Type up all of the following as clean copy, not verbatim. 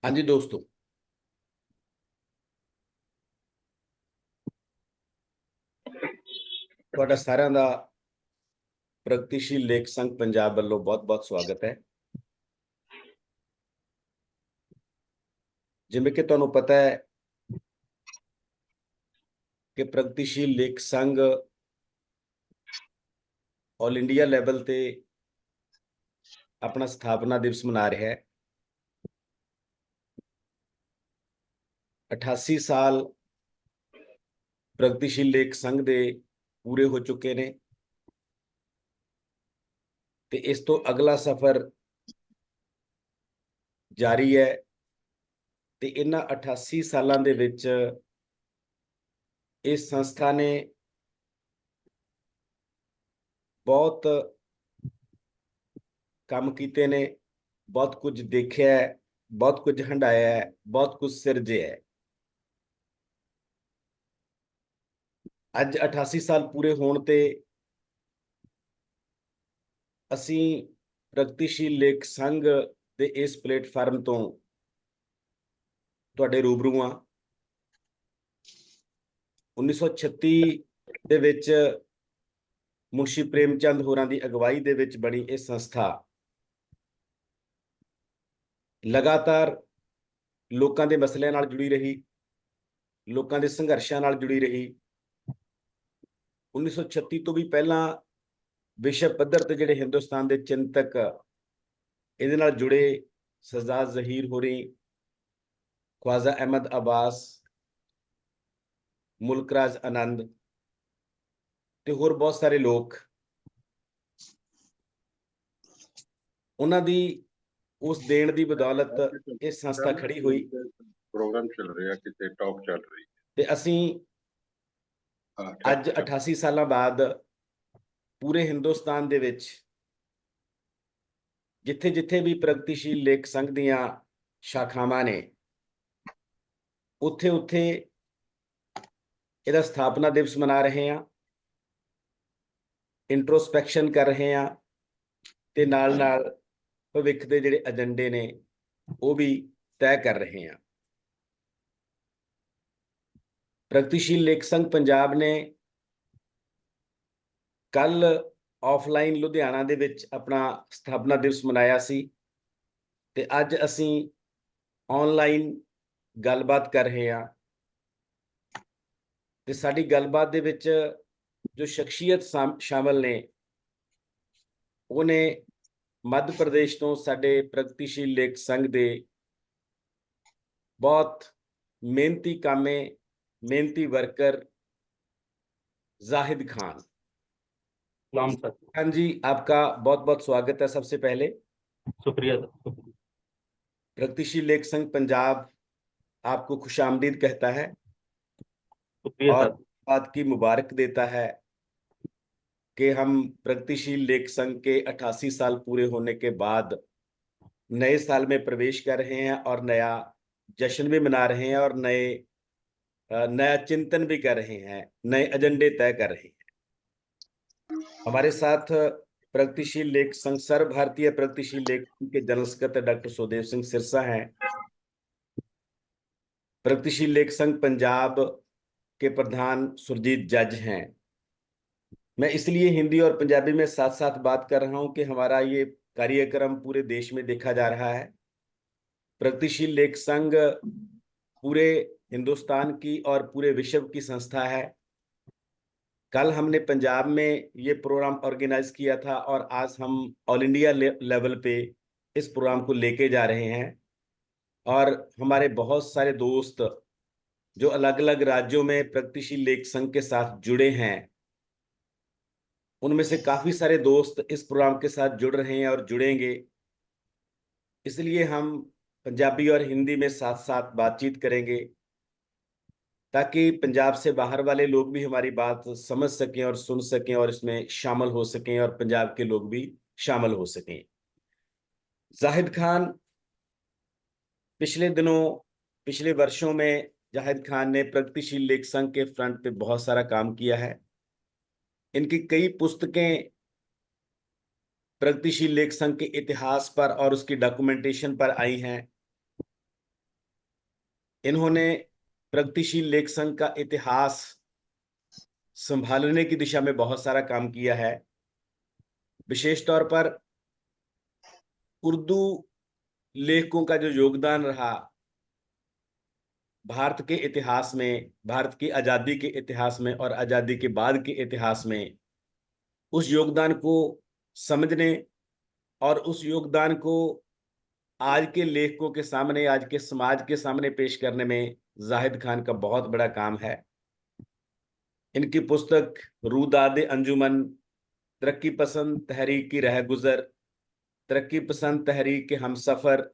हाँ जी दोस्तों, ਤੁਹਾਡਾ ਸਾਰਿਆਂ ਦਾ ਪ੍ਰਗਤੀਸ਼ੀਲ ਲੇਖ ਸੰਘ ਪੰਜਾਬ ਵੱਲੋਂ ਬਹੁਤ-ਬਹੁਤ ਸਵਾਗਤ ਹੈ। ਜਿਵੇਂ ਕਿ ਤੁਹਾਨੂੰ ਪਤਾ ਹੈ ਕਿ ਪ੍ਰਗਤੀਸ਼ੀਲ ਲੇਖ ਸੰਘ ਆਲ ਇੰਡੀਆ ਲੈਵਲ ਤੇ ਆਪਣਾ ਸਥਾਪਨਾ ਦਿਵਸ ਮਨਾ ਰਿਹਾ ਹੈ। 88 ਸਾਲ ਪ੍ਰਗਤੀਸ਼ੀਲ ਲੇਖ ਸੰਘ ਦੇ ਪੂਰੇ ਹੋ ਚੁੱਕੇ ਨੇ ਤੇ ਇਸ ਤੋਂ ਅਗਲਾ ਸਫ਼ਰ ਜਾਰੀ ਹੈ ਤੇ ਇਹਨਾਂ 88 ਸਾਲਾਂ ਦੇ ਵਿੱਚ ਇਸ ਸੰਸਥਾ ਨੇ ਬਹੁਤ ਕੰਮ ਕੀਤੇ ਨੇ, ਬਹੁਤ ਕੁਝ ਦੇਖਿਆ ਹੈ, ਬਹੁਤ ਕੁਝ ਹੰਢਾਇਆ ਹੈ, ਬਹੁਤ ਕੁਝ ਸਿਰਜਿਆ ਹੈ। ਅੱਜ 88 ਸਾਲ ਪੂਰੇ ਹੋਣ ਤੇ ਅਸੀਂ ਪ੍ਰਗਤੀਸ਼ੀਲ ਲੇਖ ਸੰਘ ਦੇ ਇਸ ਪਲੇਟਫਾਰਮ ਤੋਂ ਤੁਹਾਡੇ ਰੂਬਰੂ ਹਾਂ। 1936 ਦੇ ਵਿੱਚ ਮੁਨਸ਼ੀ ਪ੍ਰੇਮਚੰਦ ਹੋਰਾਂ ਦੀ ਅਗਵਾਈ ਦੇ ਵਿੱਚ ਬਣੀ ਇਹ ਸੰਸਥਾ ਲਗਾਤਾਰ ਲੋਕਾਂ ਦੇ ਮਸਲਿਆਂ ਨਾਲ ਜੁੜੀ ਰਹੀ, ਲੋਕਾਂ ਦੇ ਸੰਘਰਸ਼ਾਂ ਨਾਲ ਜੁੜੀ ਰਹੀ। 1936 ਤੋਂ ਵੀ ਪਹਿਲਾਂ ਵਿਸ਼ਵ ਪੱਧਰ ਤੇ ਜਿਹੜੇ ਹਿੰਦੁਸਤਾਨ ਦੇ ਚਿੰਤਕ ਇਹਦੇ ਨਾਲ ਜੁੜੇ, ਸਜਾਦ ਜ਼ਹੀਰ ਹੋਰੀ, ख्वाजा अहमद अब्बास, मुल्कराज आनंद ਤੇ ਹੋਰ ਬਹੁਤ ਸਾਰੇ ਲੋਕ, ਉਹਨਾਂ ਦੀ ਉਸ ਦੇਣ ਦੀ ਬਦੌਲਤ ਇਹ ਸੰਸਥਾ ਖੜੀ ਹੋਈ। ਪ੍ਰੋਗਰਾਮ ਚੱਲ ਰਿਹਾ ਕਿਤੇ ਟਾਕ ਚੱਲ ਰਹੀ ਤੇ ਅਸੀਂ ਅੱਜ 88 ਸਾਲਾਂ ਬਾਅਦ ਪੂਰੇ ਹਿੰਦੁਸਤਾਨ ਦੇ ਵਿੱਚ ਜਿੱਥੇ ਜਿੱਥੇ ਵੀ ਪ੍ਰਗਤੀਸ਼ੀਲ ਲੇਖ ਸੰਘ ਦੀਆਂ ਸ਼ਾਖਾਵਾਂ ਨੇ, ਉੱਥੇ ਉੱਥੇ ਇਹਦਾ ਸਥਾਪਨਾ ਦਿਵਸ ਮਨਾ ਰਹੇ ਹਾਂ, ਇੰਟਰੋਸਪੈਕਸ਼ਨ ਕਰ ਰਹੇ ਹਾਂ ਤੇ ਨਾਲ ਨਾਲ ਭਵਿੱਖ ਦੇ ਜਿਹੜੇ ਏਜੰਡੇ ਨੇ ਉਹ ਵੀ ਤੈਅ ਕਰ ਰਹੇ ਹਾਂ। ਪ੍ਰਗਤੀਸ਼ੀਲ ਲੇਖ ਸੰਘ ਪੰਜਾਬ ਨੇ ਕੱਲ ਆਫਲਾਈਨ ਲੁਧਿਆਣਾ ਦੇ ਵਿੱਚ ਆਪਣਾ ਸਥਾਪਨਾ ਦਿਵਸ ਮਨਾਇਆ ਸੀ ਤੇ ਅੱਜ ਅਸੀਂ ਆਨਲਾਈਨ ਗੱਲਬਾਤ ਕਰ ਰਹੇ ਹਾਂ। ਤੇ ਸਾਡੀ ਗੱਲਬਾਤ ਦੇ ਵਿੱਚ ਜੋ ਸ਼ਖਸੀਅਤ ਸ਼ਾਮਲ ਨੇ ਉਹ ਨੇ ਮੱਧ ਪ੍ਰਦੇਸ਼ ਤੋਂ ਸਾਡੇ ਪ੍ਰਗਤੀਸ਼ੀਲ ਲੇਖ ਸੰਘ ਦੇ बहुत मेहनती कामे, मेहनती वर्कर जाहिद खान। खान जी, आपका बहुत बहुत स्वागत है। सबसे पहले शुक्रिया। प्रगतिशील लेख संघ पंजाब आपको खुशामदीद कहता है और बात की मुबारक देता है कि हम प्रगतिशील लेख संघ के 88 साल पूरे होने के बाद नए साल में प्रवेश कर रहे हैं और नया जश्न भी मना रहे हैं और नया चिंतन भी कर रहे हैं, नए एजेंडे तय कर रहे हैं। हमारे साथ प्रगतिशील लेख संघ, सर्व भारतीय प्रगतिशील लेख के general secretary doctor Sudev Singh Sirsa हैं। प्रगतिशील लेख संघ पंजाब के प्रधान सुरजीत जज हैं। मैं इसलिए हिंदी और पंजाबी में साथ साथ बात कर रहा हूं कि हमारा ये कार्यक्रम पूरे देश में देखा जा रहा है। प्रगतिशील लेख संघ पूरे हिंदुस्तान की और पूरे विश्व की संस्था है। कल हमने पंजाब में ये प्रोग्राम ऑर्गेनाइज किया था और आज हम ऑल इंडिया लेवल पे इस प्रोग्राम को लेके जा रहे हैं और हमारे बहुत सारे दोस्त जो अलग अलग राज्यों में प्रगतिशील लेख संघ के साथ जुड़े हैं, उनमें से काफी सारे दोस्त इस प्रोग्राम के साथ जुड़ रहे हैं और जुड़ेंगे। इसलिए हम पंजाबी और हिंदी में साथ साथ बातचीत करेंगे ताकि पंजाब से बाहर वाले लोग भी हमारी बात समझ सकें और सुन सकें और इसमें शामिल हो सकें और पंजाब के लोग भी शामिल हो सकें। जाहिद खान, पिछले वर्षों में जाहिद खान ने प्रगतिशील लेख संघ के फ्रंट पे बहुत सारा काम किया है। इनकी कई पुस्तकें प्रगतिशील लेख संघ के इतिहास पर और उसकी डॉक्यूमेंटेशन पर आई हैं। इन्होंने प्रगतिशील लेख संघ का इतिहास संभालने की दिशा में बहुत सारा काम किया है। विशेष तौर पर उर्दू लेखकों का जो योगदान रहा भारत के इतिहास में, भारत की आजादी के इतिहास में और आजादी के बाद के इतिहास में, उस योगदान को समझने और उस योगदान को आज के लेखकों के सामने, आज के समाज के सामने पेश करने में जाहिद खान का बहुत बड़ा काम है। इनकी पुस्तक रूदादे अंजुमन, तरक्की पसंद तहरीक की रह गुजर, तरक्की पसंद तहरीक के हम सफर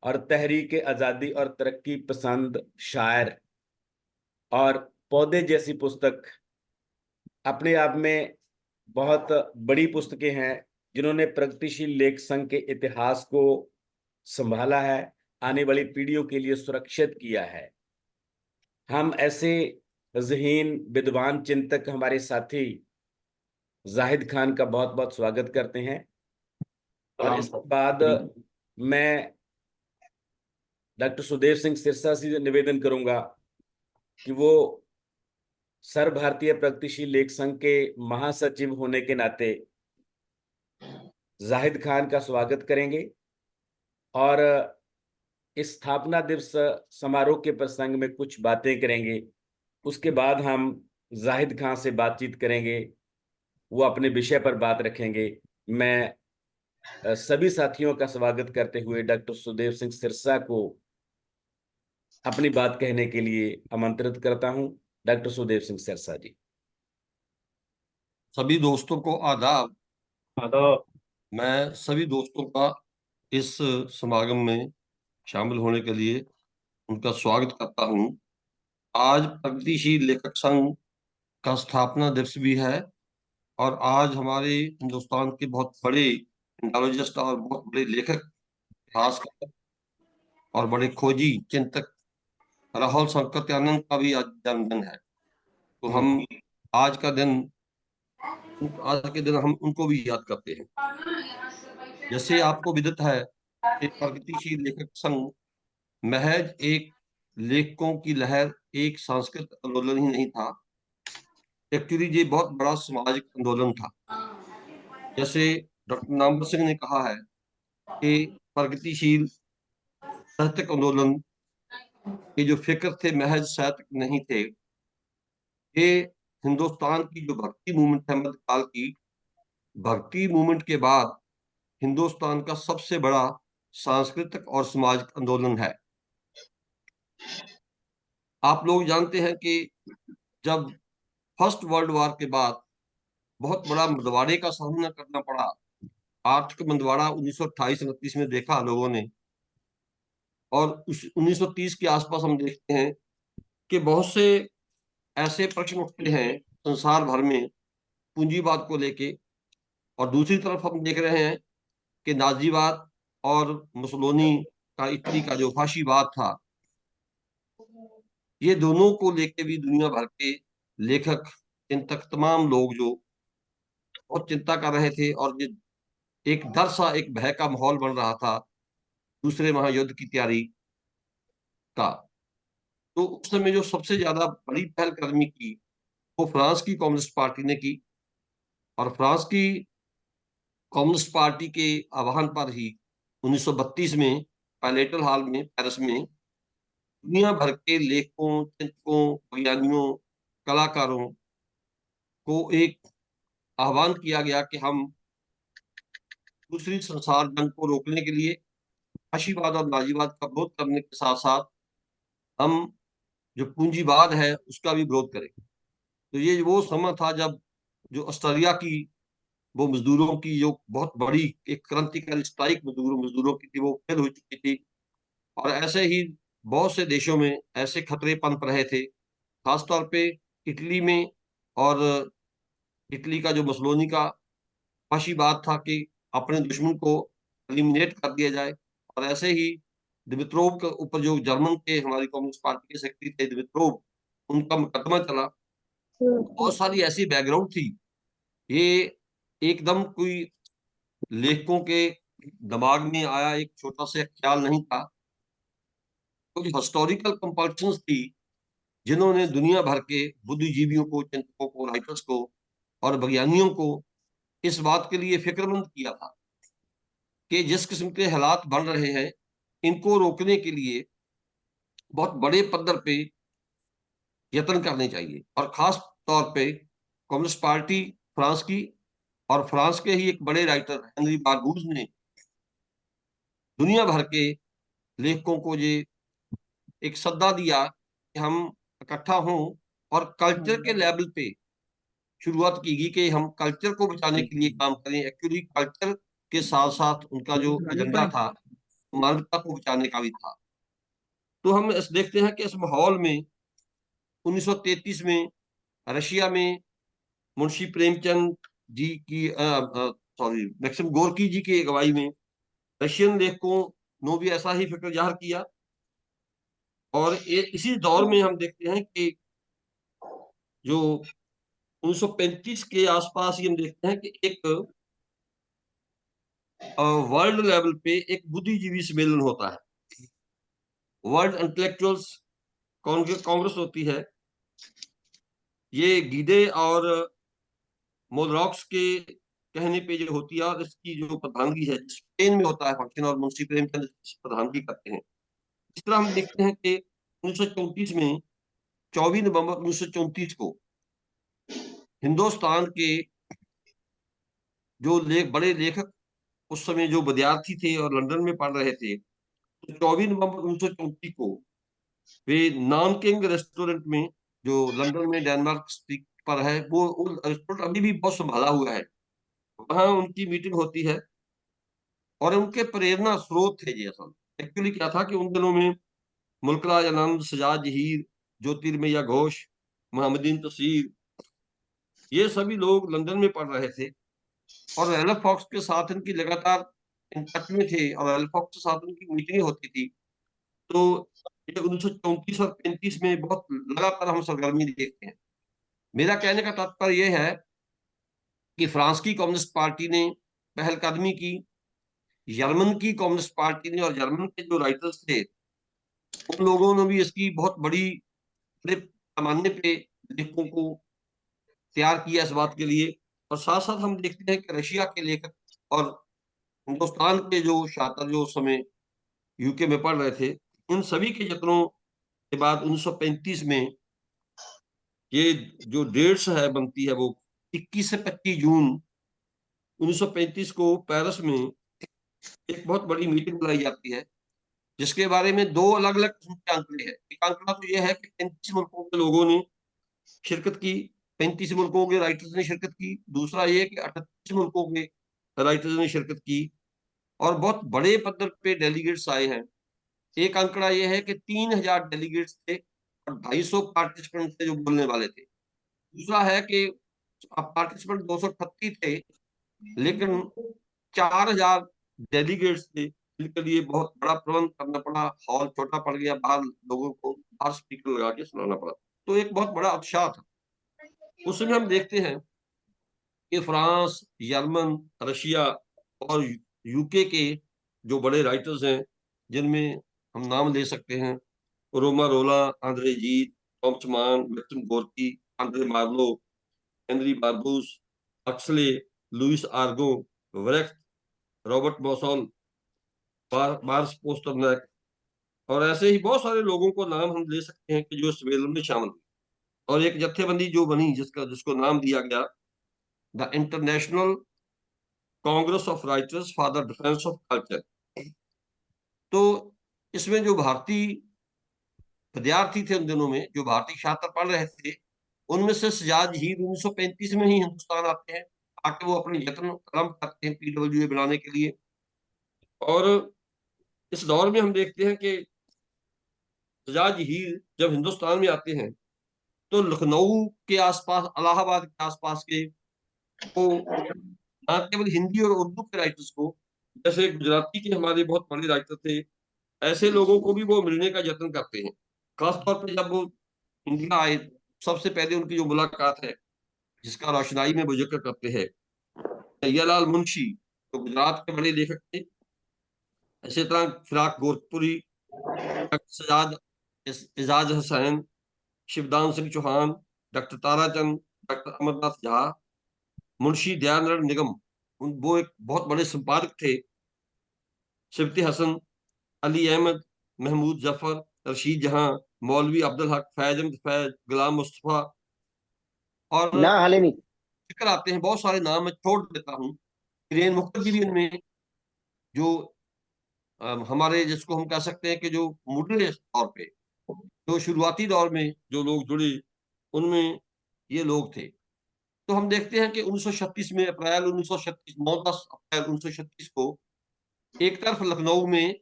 और तहरीक आजादी और तरक्की पसंद शायर और पौधे जैसी पुस्तक अपने आप में बहुत बड़ी पुस्तकें हैं, जिन्होंने प्रगतिशील लेख संघ के इतिहास को संभाला है, आने वाली पीढ़ियों के लिए सुरक्षित किया है। हम ऐसे ज़हीन विद्वान चिंतक हमारे साथी जाहिद खान का बहुत बहुत स्वागत करते हैं। और इसके बाद मैं डॉक्टर सुदेव सिंह सिरसा से निवेदन करूंगा कि वो सर्व भारतीय प्रगतिशील लेख संघ के महासचिव होने के नाते जाहिद खान का स्वागत करेंगे और इस स्थापना दिवस समारोह के प्रसंग में कुछ बातें करेंगे। उसके बाद हम जाहिद खान से बातचीत करेंगे, वो अपने विषय पर बात रखेंगे। मैं सभी साथियों का स्वागत करते हुए डॉक्टर सुदेव सिंह सिरसा को अपनी बात कहने के लिए आमंत्रित करता हूं। डॉक्टर सुदेव सिंह सिरसा जी। सभी दोस्तों को आदाब। आदाब। मैं सभी दोस्तों का इस समागम में शामिल होने के लिए उनका स्वागत करता हूं। आज प्रगतिशील लेखक संघ का स्थापना दिवस भी है और आज हमारे हिंदुस्तान के बहुत बड़े इंडोलॉजिस्ट और बहुत बड़े लेखक, खासकर और बड़े खोजी चिंतक राहुल संकटयानंद का भी आज जन्मदिन है। तो हम आज के दिन हम उनको भी याद करते हैं। जैसे आपको विदित है कि प्रगतिशील लेखक संघ महज एक लेखकों की लहर, एक सांस्कृतिक आंदोलन ही नहीं था। एक्चुअली ये बहुत बड़ा सामाजिक आंदोलन था। जैसे डॉक्टर नामवर सिंह ने कहा है कि प्रगतिशील साहित्यिक आंदोलन के जो फिक्र थे महज साहित्यिक नहीं थे, ये हिंदुस्तान की जो भक्ति मूवमेंट है, मध्यकाल की भक्ति मूवमेंट के बाद हिंदुस्तान का सबसे बड़ा सांस्कृतिक और सामाजिक आंदोलन है। आप लोग जानते हैं कि जब फर्स्ट वर्ल्ड वॉर के बाद बहुत बड़ा मंदवाड़े का सामना करना पड़ा, आर्थिक मंदवाड़ा 1928-29 में देखा लोगों ने, और उस 1930 के आसपास हम देखते हैं कि बहुत से ऐसे प्रश्न उठते हैं संसार भर में पूंजीवाद को लेके, और दूसरी तरफ हम देख रहे हैं कि नाजीवाद और मुसोलिनी का, इटली का जो फाशीवाद था, ये दोनों को लेके भी दुनिया भर के लेखक, चिंतक, तमाम लोग जो बहुत चिंता कर रहे थे, और ये एक डर सा, एक भय का माहौल बन रहा था दूसरे महायुद्ध की तैयारी का। तो उस समय जो सबसे ज्यादा बड़ी पहलकदमी की वो फ्रांस की कम्युनिस्ट पार्टी ने की, और फ्रांस की कम्युनिस्ट पार्टी के आह्वान पर ही 1932 में पैलेटल हॉल में पेरिस में दुनिया भर के लेखकों, चिंतकों, विज्ञानियों, कलाकारों को एक आह्वान किया गया कि हम दूसरी संसार जंग को रोकने के लिए फाशीवाद और नाजीवाद का विरोध करने के साथ साथ हम जो पूंजीवाद है उसका भी विरोध करें। तो ये वो समय था जब जो ऑस्ट्रेलिया की वो मजदूरों की जो बहुत बड़ी एक क्रांतिकारी स्ट्राइक मजदूरों की थी, वो फेल हो चुकी थी, और ऐसे ही बहुत से देशों में ऐसे खतरे पनप रहे थे, खासतौर पे इटली में। और इटली का जो मुसोलिनी का फाशीवाद था कि अपने दुश्मन को एलिमिनेट कर दिया जाए, और ऐसे ही दिमित्रोव के ऊपर जो जर्मन के हमारी कम्युनिस्ट पार्टी के सेक्रेटरी थे दिमित्रोव, उनका मुकदमा चला। बहुत सारी ऐसी बैकग्राउंड थी। ये एकदम कोई लेखकों के दिमाग में आया एक छोटा सा ख्याल नहीं था। कुछ हिस्टोरिकल कंपल्शंस थी जिन्होंने दुनिया भर के बुद्धिजीवियों को, चिंतकों को, राइटर्स को और विज्ञानियों को इस बात के लिए फिक्रमंद किया था कि जिस किस्म के हालात बन रहे हैं इनको रोकने के लिए बहुत बड़े पद्धर पे यत्न करने चाहिए। और खास तौर पे कम्युनिस्ट पार्टी फ्रांस की और फ्रांस के ही एक बड़े राइटर हेनरी बारबूज ने दुनिया भर के लेखकों को ये एक सद्दा दिया कि हम इकट्ठा हों और कल्चर के लेवल पे शुरुआत की गई कि हम कल्चर को बचाने के लिए काम करें। एक्चुअली कल्चर के साथ साथ उनका जो एजेंडा था मानवता को बचाने का भी था। तो हम देखते हैं कि इस माहौल में 1933 में रशिया में मुंशी प्रेमचंद जी की मैक्सिम गोर्की जी की अगुवाई में रशियन लेखकों ने भी ऐसा ही फिक्र जाहिर किया। और इसी दौर में हम देखते हैं कि जो 1935 के आसपास ही हम देखते हैं कि एक वर्ल्ड लेवल पे एक बुद्धिजीवी सम्मेलन होता है, वर्ल्ड इंटेलेक्चुअल्स कांग्रेस होती है। ये गीदे और मोलरॉक्स के कहने पे जो होती है और इसकी जो प्रधानगी है स्पेन में होता है फंक्शन, और मुंशी प्रेमचंद प्रधानगी करते हैं। इस तरह हम देखते हैं कि 1934 में 24 नवंबर 1934 को हिंदुस्तान के जो बड़े लेखक उस समय जो विद्यार्थी थे और लंदन में पढ़ रहे थे, तो 24 नवंबर 1934 को वे नानकिंग रेस्टोरेंट में, जो लंदन में डेनमार्क स्ट्रीट पर है, वो रेस्टोरेंट अभी भी बहुत संभाला हुआ है, वहां उनकी मीटिंग होती है। और उनके प्रेरणा स्रोत थे जी असल एक्चुअली क्या था कि उन दिनों में मुल्कराज आनंद, सजाद जहीर, ज्योतिर्मय्या घोष, मोहम्मदीन तसीर, ये सभी लोग लंदन में पढ़ रहे थे और रेलफ फॉक्स के साथ इनकी लगातार इन टच में थे और रेलफ फॉक्स के साथ उनकी मीटिंग होती थी। तो ये 1934 और 35 में बहुत लगातार हम सरगर्मी देखते हैं। मेरा कहने का तात्पर्य यह है कि फ्रांस की कम्युनिस्ट पार्टी ने पहलकदमी की, जर्मन की कम्युनिस्ट पार्टी ने, और जर्मन के जो राइटर्स थे उन लोगों ने भी इसकी बहुत बड़े पैमाने पे लेखकों को तैयार किया इस बात के लिए। और साथ साथ हम देखते हैं कि रशिया के लेखक और हिंदुस्तान के जो छात्र जो उस समय यूके में पढ़ रहे थे, इन सभी के यत्नों के बाद 1935 में ये जो डेट्स है बनती है वो 21 से 25 जून 1935 को पेरिस में एक बहुत बड़ी मीटिंग बुलाई जाती है, जिसके बारे में दो अलग अलग किस्म के आंकड़े हैं। एक आंकड़ा तो यह है कि 35 मुल्कों के लोगों ने शिरकत की, 35 मुल्कों के राइटर्स ने शिरकत की। दूसरा ये कि 38 मुल्कों के राइटर्स ने शिरकत की और बहुत बड़े पद्धर पे डेलीगेट्स आए हैं। एक आंकड़ा यह है कि 3000 डेलीगेट्स थे और 250 पार्टिसिपेंट थे जो बोलने वाले थे। दूसरा है कि पार्टिसिपेंट 238 थे, लेकिन 4000 डेलीगेट्स थे, जिनके लिए बहुत बड़ा प्रबंध करना पड़ा। हॉल छोटा पड़ गया, बाहर लोगों को बाहर स्पीकर लगा के सुनाना पड़ा। तो एक बहुत बड़ा उत्साह था। उसमें हम देखते हैं कि फ्रांस, जर्मन, रशिया और यूके के जो बड़े राइटर्स हैं, जिनमें हम नाम ले सकते हैं रोमा रोला, Andre Gide, Thomas Mann, Maxim Gorky, Andre Malraux, Henri Barbusse, Huxley, Louis Aragon, Brecht, Robert Musil, मार्स पोस्टरनैक, और ऐसे ही बहुत सारे लोगों को नाम हम ले सकते हैं कि जो सम्मेलन में शामिल हुए। और एक जत्थेबंदी जो बनी जिसको नाम दिया गया the international Congress of writers for the defence of culture. तो इसमें जो भारतीय विद्यार्थी थे उन दिनों में, जो भारतीय छात्र पढ़ रहे थे, उनमें से सजाद ही 1935 में ही हिंदुस्तान आते हैं ताकि वो अपने यत्न आरंभ करते हैं पीडब्ल्यूए बनाने के लिए। और इस दौर में हम देखते हैं कि सजाद हीर जब हिंदुस्तान में आते हैं तो लखनऊ के आसपास, इलाहाबाद के आसपास के वो न केवल हिंदी और उर्दू के राइटर्स को, जैसे गुजराती के हमारे बहुत बड़े राइटर थे, ऐसे लोगों को भी वो मिलने का यत्न करते हैं। खासतौर पर जब वो इंडिया आए, सबसे पहले उनकी जो मुलाकात है जिसका रोशनाई में वो जिक्र करते हैं, दयालाल मुंशी तो गुजरात के बड़े लेखक थे, इसी तरह Firaq Gorakhpuri, doctor Sajjad Ejaz Hussain, Shivdan Singh Chauhan, doctor Tarachand, doctor Amarnath Jha, Munshi Dayanand Nigam, वो एक बहुत बड़े संपादक थे, सिबती हसन, अली अहमद, महमूद जफर, रशीद जहां, मौलवी अब्दुल हक, फैज अहमद फैज, गुलाम मुस्तफा, और ना हाले नहीं। जिक्र आते हैं बहुत सारे नाम, मैं छोड़ देता हूँ। हिरेन मुख्तर जी भी इनमें, जो हमारे जिसको हम कह सकते हैं कि जो मुडले तौर पे, जो शुरुआती दौर में जो लोग जुड़े, उनमें ये लोग थे। तो हम देखते हैं कि 1936 में, अप्रैल 1936, 9-10 अप्रैल 1936 को एक तरफ लखनऊ में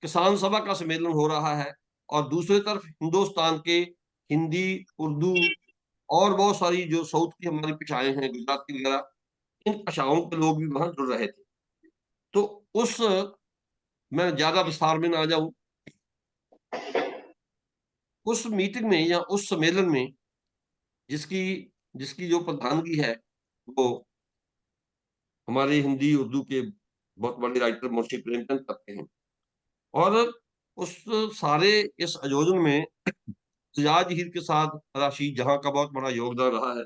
किसान सभा का सम्मेलन हो रहा है, और दूसरी तरफ हिंदुस्तान के हिंदी, उर्दू और बहुत सारी जो साउथ की हमारी भाषाएं हैं, गुजराती वगैरह, इन भाषाओं के लोग भी वहां जुड़ रहे थे। तो उस, मैं ज्यादा विस्तार में ना जाऊं, उस मीटिंग में या उस सम्मेलन में जिसकी जिसकी जो प्रधानगी है, वो हमारे हिंदी उर्दू के बहुत बड़े राइटर मुंशी प्रेमचंद करते हैं। और उस सारे इस आयोजन में सिराज हीर के साथ राशि जहां का बहुत बड़ा योगदान रहा है।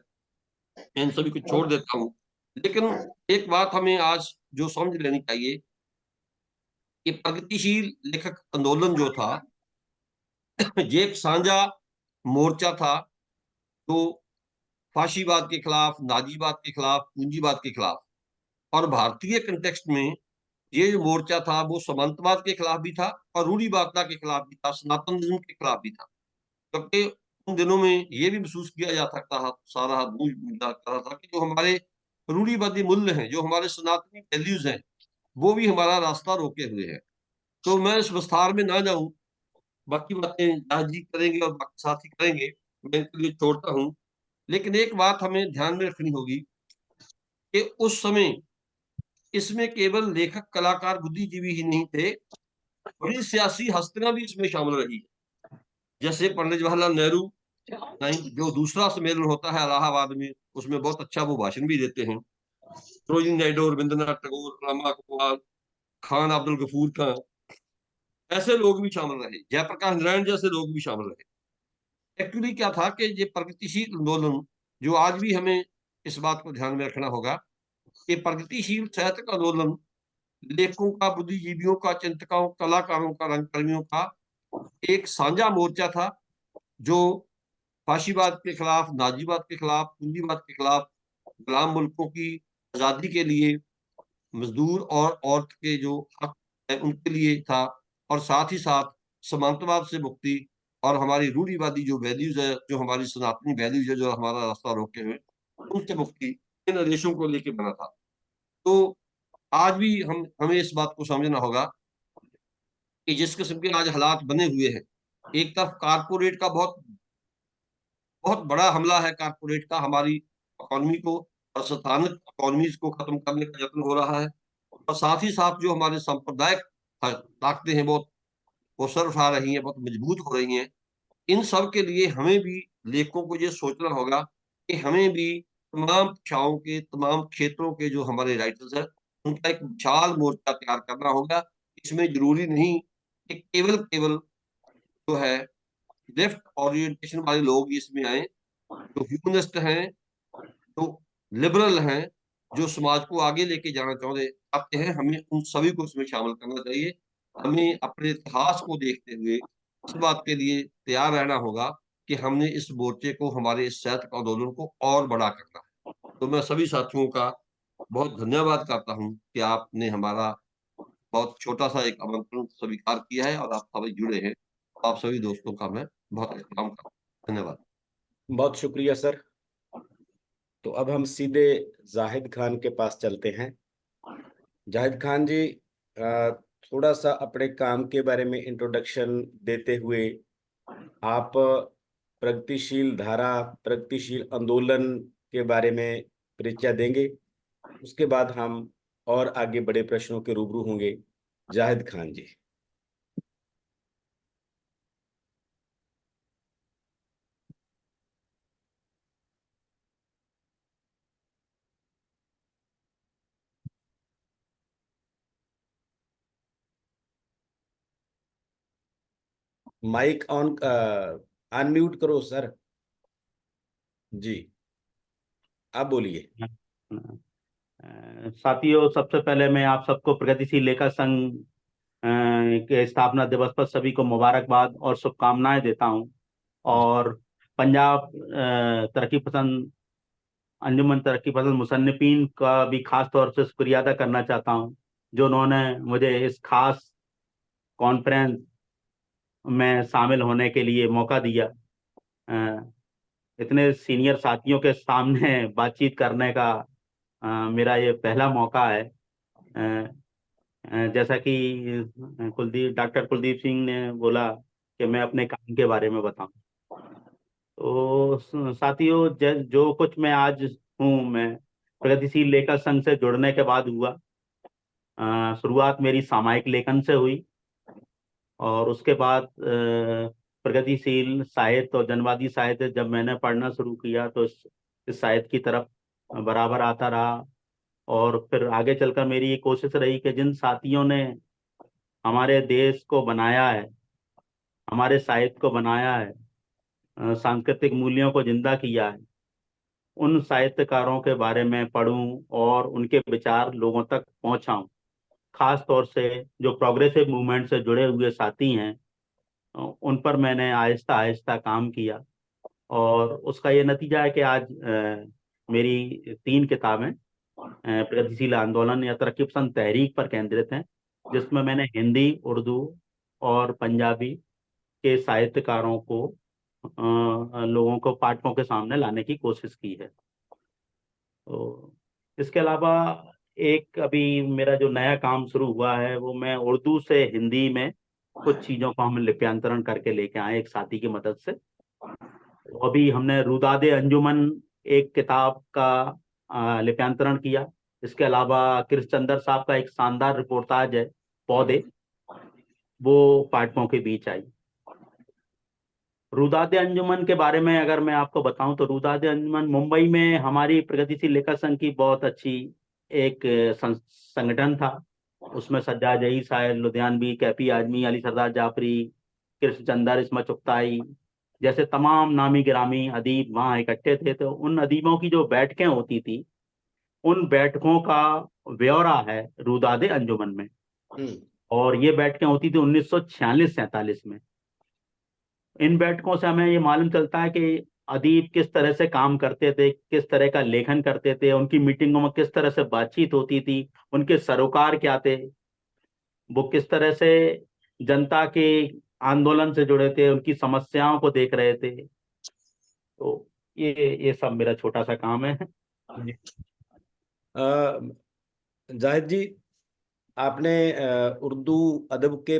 इन सभी को छोड़ देता हूँ, लेकिन एक बात हमें आज जो समझ लेनी चाहिए कि प्रगतिशील लेखक आंदोलन जो था, ये एक साझा मोर्चा था, जो फाशीवाद के खिलाफ, नाजीवाद के खिलाफ, पूंजीवाद के खिलाफ, और भारतीय कंटेक्स्ट में ये जो मोर्चा था वो सामंतवाद के खिलाफ भी था और रूढ़िवादिता के खिलाफ भी था, सनातनिज्म के खिलाफ भी था। क्योंकि उन दिनों में ये भी महसूस किया जा सकता था, सारा गूंज जा रहा था कि जो हमारे रूढ़िवादी मूल्य हैं, जो हमारे सनातनी वैल्यूज हैं, वो भी हमारा रास्ता रोके हुए हैं। तो मैं इस विस्तार में ना जाऊं, बाकी बातें जहाजी करेंगे और बाकी साथी करेंगे, मैं इनके लिए छोड़ता हूँ। लेकिन एक बात हमें ध्यान में रखनी होगी कि उस समय इसमें केवल लेखक, कलाकार, बुद्धिजीवी ही नहीं थे, बड़ी सियासी हस्तियां भी इसमें शामिल रही। जैसे पंडित जवाहरलाल नेहरू, जो दूसरा सम्मेलन होता है इलाहाबाद में, उसमें बहुत अच्छा वो भाषण भी देते हैं। सरोजिनी नायडू, रविंद्रनाथ टैगोर, अल्लामा इकबाल, खान अब्दुल गफूर खान, ऐसे लोग भी शामिल रहे, जयप्रकाश नारायण जैसे लोग भी शामिल रहे। एक्चुअली क्या था कि ये प्रगतिशील आंदोलन, जो आज भी हमें इस बात को ध्यान में रखना होगा कि प्रगतिशील साहित्यिक आंदोलन लेखकों का, बुद्धिजीवियों का, चिंतकों, कलाकारों का, रंगकर्मियों का एक साझा मोर्चा था, जो फाशीवाद के खिलाफ, नाजीवाद के खिलाफ, पूंजीवाद के खिलाफ, गुलाम मुल्कों की आजादी के लिए, मजदूर और औरत के जो हक है उनके लिए था, और साथ ही साथ समांतवाद से मुक्ति और हमारी रूढ़िवादी जो वैल्यूज है, जो हमारी सनातनी वैल्यूज है, जो हमारा रास्ता रोके हुए, उनसे मुक्ति, इन आदेशों को लेके बना था। तो आज भी हमें इस बात को समझना होगा कि जिस किस्म के आज हालात बने हुए हैं, एक तरफ कारपोरेट का बहुत बहुत बड़ा हमला है, कारपोरेट का हमारी इकोनॉमी को और स्थानिक इकोनॉमीज को खत्म करने का यत्न हो रहा है, और साथ ही साथ जो हमारे सांप्रदायिक ताकतें हैं, बहुत वो सर उठा रही हैं, बहुत मजबूत हो रही हैं। इन सब के लिए हमें भी, लेखकों को ये सोचना होगा कि हमें भी तमाम भाषाओं के, तमाम क्षेत्रों के जो हमारे राइटर्स हैं, उनका एक विशाल मोर्चा तैयार करना होगा। इसमें जरूरी नहीं कि केवल केवल जो है लेफ्ट ओरिएंटेशन वाले लोग इसमें आए, जो ह्यूमनिस्ट हैं, जो लिबरल हैं, जो समाज को आगे लेके जाना चाहते हैं, हमें उन सभी को इसमें शामिल करना चाहिए। हमें अपने इतिहास को देखते हुए इस बात के लिए तैयार रहना होगा कि हमने इस मोर्चे को, हमारे इस साहित्यिक आंदोलन को और बड़ा करना है। तो मैं सभी साथियों का बहुत धन्यवाद करता हूँ कि आपने हमारा बहुत छोटा सा एक आमंत्रण स्वीकार किया है और आप सभी जुड़े हैं। आप सभी दोस्तों का मैं बहुत एहतराम करता हूँ। धन्यवाद। बहुत शुक्रिया सर। तो अब हम सीधे जाहिद खान के पास चलते हैं। जाहिद खान जी, थोड़ा सा अपने काम के बारे में इंट्रोडक्शन देते हुए आप प्रगतिशील धारा, प्रगतिशील आंदोलन के बारे में परिचय देंगे। उसके बाद हम और आगे बड़े प्रश्नों के रूबरू होंगे। जाहिद खान जी। माइक ऑन, अनम्यूट करो सर। जी, आप बोलिए। साथियों, सबसे पहले मैं आप सबको प्रगतिशील लेखक संघ के स्थापना दिवस पर सभी को मुबारकबाद और शुभकामनाएं देता हूं। और पंजाब तरक्की पसंद अंजुमन तरक्की पसंद मुसन्निफीन का भी खास तौर से शुक्रिया अदा करना चाहता हूं, जो उन्होंने मुझे इस खास कॉन्फ्रेंस में शामिल होने के लिए मौका दिया। अ, इतने सीनियर साथियों के सामने बातचीत करने का मेरा ये पहला मौका है। जैसा कि डॉक्टर कुलदीप सिंह ने बोला कि मैं अपने काम के बारे में बताऊं, तो साथियों, जो कुछ मैं आज हूं, मैं प्रगतिशील लेखक संघ से जुड़ने के बाद हुआ। शुरुआत मेरी सामायिक लेखन से हुई और उसके बाद प्रगतिशील साहित्य और जनवादी साहित्य जब मैंने पढ़ना शुरू किया तो इस साहित्य की तरफ बराबर आता रहा। और फिर आगे चलकर मेरी ये कोशिश रही कि जिन साथियों ने हमारे देश को बनाया है, हमारे साहित्य को बनाया है, सांस्कृतिक मूल्यों को जिंदा किया है, उन साहित्यकारों के बारे में पढूं और उनके विचार लोगों तक पहुंचाऊं। खास तौर से जो प्रोग्रेसिव मूवमेंट से जुड़े हुए साथी हैं, उन पर मैंने आहिस्ता आहिस्ता काम किया और उसका ये नतीजा है कि आज मेरी 3 किताबें प्रगतिशील आंदोलन या तरक्की पसंद तहरीक पर केंद्रित हैं, जिसमें मैंने हिंदी, उर्दू और पंजाबी के साहित्यकारों को लोगों को, पाठकों के सामने लाने की कोशिश की है। तो इसके अलावा एक अभी मेरा जो नया काम शुरू हुआ है, वो मैं उर्दू से हिंदी में कुछ चीजों को हम लिप्यांतरण करके लेके आए एक साथी की मदद से। तो अभी हमने रुदादे अंजुमन एक किताब का लिप्यांतरण किया। इसके अलावा कृष्णचंद्र साहब का एक शानदार रिपोर्टाज है, पौधे, वो पाठकों के बीच आई। रुदादे अंजुमन के बारे में अगर मैं आपको बताऊं तो रुदादे अंजुमन मुंबई में हमारी प्रगतिशील लेखक संघ की बहुत अच्छी एक संगठन था। उसमें सज्जाद जही, साहिर लुधियानवी, कैफी आजमी, अली सरदार जाफरी, कृष्णचंद्र, इस्मत चुगताई जैसे तमाम नामी गिरामी अदीब वहाँ इकट्ठे थे। तो उन अदीबों की जो बैठकें होती थी, उन बैठकों का ब्यौरा है रुदादे अंजुमन में। और ये बैठकें होती थी 1946-47 में। इन बैठकों से हमें ये मालूम चलता है कि अदीब किस तरह से काम करते थे, किस तरह का लेखन करते थे, उनकी मीटिंगों में किस तरह से बातचीत होती थी, उनके सरोकार क्या थे, वो किस तरह से जनता के आंदोलन से जुड़े थे, उनकी समस्याओं को देख रहे थे। तो ये सब मेरा छोटा सा काम है। जाहिद जी, आपने उर्दू अदब के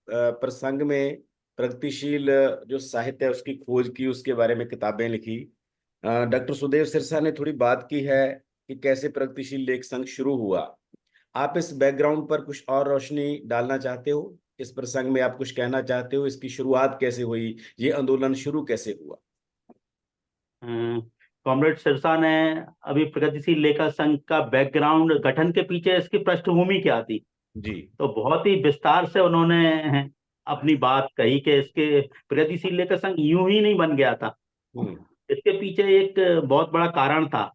प्रसंग में प्रगतिशील जो साहित्य है उसकी खोज की, उसके बारे में किताबें लिखी। डॉक्टर सुदेव सिरसा ने थोड़ी बात की है कि कैसे प्रगतिशील लेख संघ शुरू हुआ। आप इस बैकग्राउंड पर कुछ और रोशनी डालना चाहते हो? इस प्रसंग में आप कुछ कहना चाहते हो? इसकी शुरुआत कैसे हुई? ये आंदोलन शुरू कैसे हुआ? कॉमरेड सिरसा ने अभी प्रगतिशील लेखक संघ का बैकग्राउंड, गठन के पीछे इसकी पृष्ठभूमि क्या थी, जी, तो बहुत ही विस्तार से उन्होंने अपनी बात कही कि इसके प्रगतिशील लेखक संघ यूं ही नहीं बन गया था। इसके पीछे एक बहुत बड़ा कारण था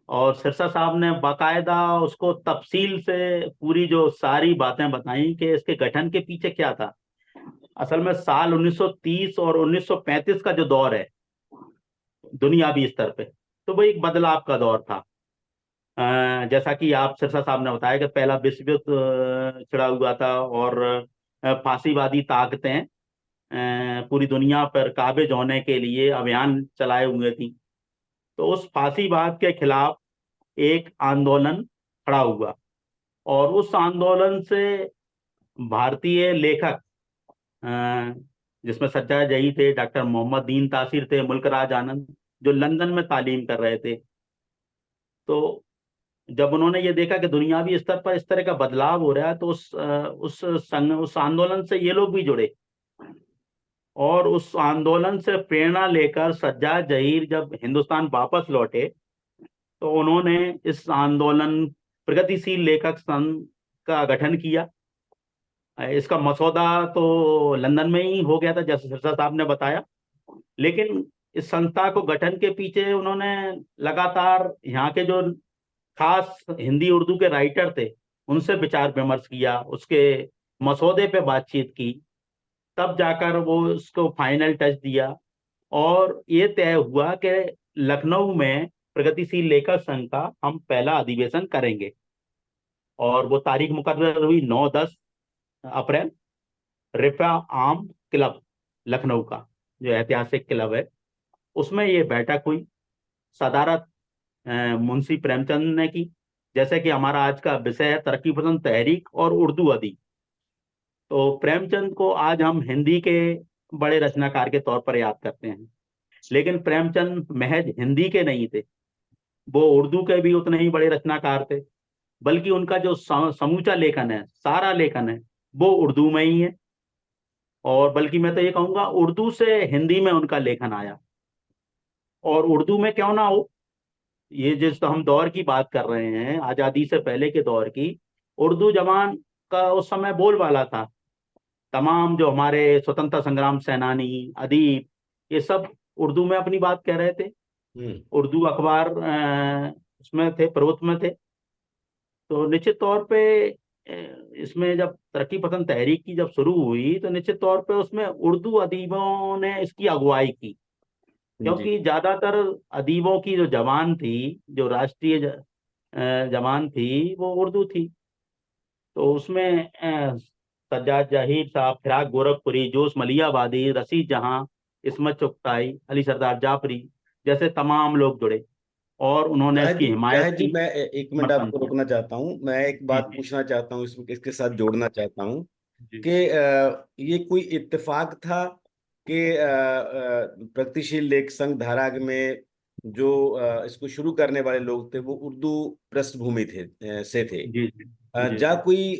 और सिरसा साहब ने बाकायदा उसको तफसील से पूरी जो सारी बातें बताई कि इसके गठन के पीछे क्या था। असल में साल 1930 और 1935 का जो दौर है दुनियावी स्तर पे, तो वो एक बदलाव का दौर था। जैसा कि आप सिरसा साहब ने बताया कि पहला विश्व युद्ध छिड़ा हुआ था और फांसीवादी ताकतें पूरी दुनिया पर काबिज होने के लिए अभियान चलाए हुए थी। तो उस फांसीवाद के खिलाफ एक आंदोलन खड़ा हुआ और उस आंदोलन से भारतीय लेखक, जिसमें सज्जाद जही थे, डॉक्टर मोहम्मद दीन तासीर थे, मुल्कराज आनंद, जो लंदन में तालीम कर रहे थे, तो जब उन्होंने ये देखा कि दुनियावी स्तर पर इस तरह का बदलाव हो रहा है, तो उस आंदोलन से ये लोग भी जुड़े और उस आंदोलन से प्रेरणा लेकर सज्जाद जहीर जब हिंदुस्तान वापस लौटे, तो उन्होंने इस आंदोलन प्रगतिशील लेखक संघ का गठन किया इसका मसौदा तो लंदन में ही हो गया था, जैसे सिरसा साहब ने बताया। लेकिन इस संस्था को गठन के पीछे उन्होंने लगातार यहाँ के जो खास हिंदी उर्दू के राइटर थे उनसे विचार विमर्श किया, उसके मसौदे पे बातचीत की, तब जाकर वो उसको फाइनल टच दिया। और ये तय हुआ कि लखनऊ में प्रगतिशील लेखक संघ का हम पहला अधिवेशन करेंगे। और वो तारीख मुकर्रर हुई 9-10 अप्रैल। रिफा आम क्लब लखनऊ का जो ऐतिहासिक क्लब है, उसमें ये बैठक हुई। सदारत मुंशी प्रेमचंद ने की। जैसे कि हमारा आज का विषय है तरक्की पसंद तहरीक और उर्दू अदीब, तो प्रेमचंद को आज हम हिंदी के बड़े रचनाकार के तौर पर याद करते हैं। लेकिन प्रेमचंद महज हिंदी के नहीं थे, वो उर्दू के भी उतने ही बड़े रचनाकार थे। बल्कि उनका जो समूचा लेखन है, सारा लेखन है, वो उर्दू में ही है। और बल्कि मैं तो ये कहूंगा उर्दू से हिंदी में उनका लेखन आया। और उर्दू में क्यों ना हो, ये जिस हम दौर की बात कर रहे हैं, आजादी से पहले के दौर की, उर्दू जबान का उस समय बोलबाला था। तमाम जो हमारे स्वतंत्रता संग्राम सेनानी, अदीब, ये सब उर्दू में अपनी बात कह रहे थे। हम्म। उर्दू अखबार उसमें थे, प्रभुत्व में थे। तो निश्चित तौर पे इसमें जब तरक्की पसंद तहरीक की जब शुरू हुई, तो निश्चित तौर पे उसमें उर्दू अदीबों ने इसकी अगुवाई की। जी। क्योंकि ज्यादातर अदीबों की जो जबान थी, जो राष्ट्रीय जबान थी, वो उर्दू थी। तो उसमें सज्जाद जाहिर साहब, फिराक गोरखपुरी, जोश मलियाबादी, रशीद जहां, इस्मत चुगताई, अली सरदार जाफरी जैसे तमाम लोग जुड़े और उन्होंने जाहिद इसकी हिमायत जाहिद जी, की, मैं एक मिनट समर्थन आपको किया। रोकना चाहता हूँ। मैं एक जी बात जी पूछना चाहता हूँ, इसके साथ जोड़ना चाहता हूँ जी। कि ये कोई इत्तेफाक था कि प्रगतिशील लेख संघ धारा में जो इसको शुरू करने वाले लोग थे वो उर्दू पृष्ठभूमि से थे। जी जी जी जा जी। कोई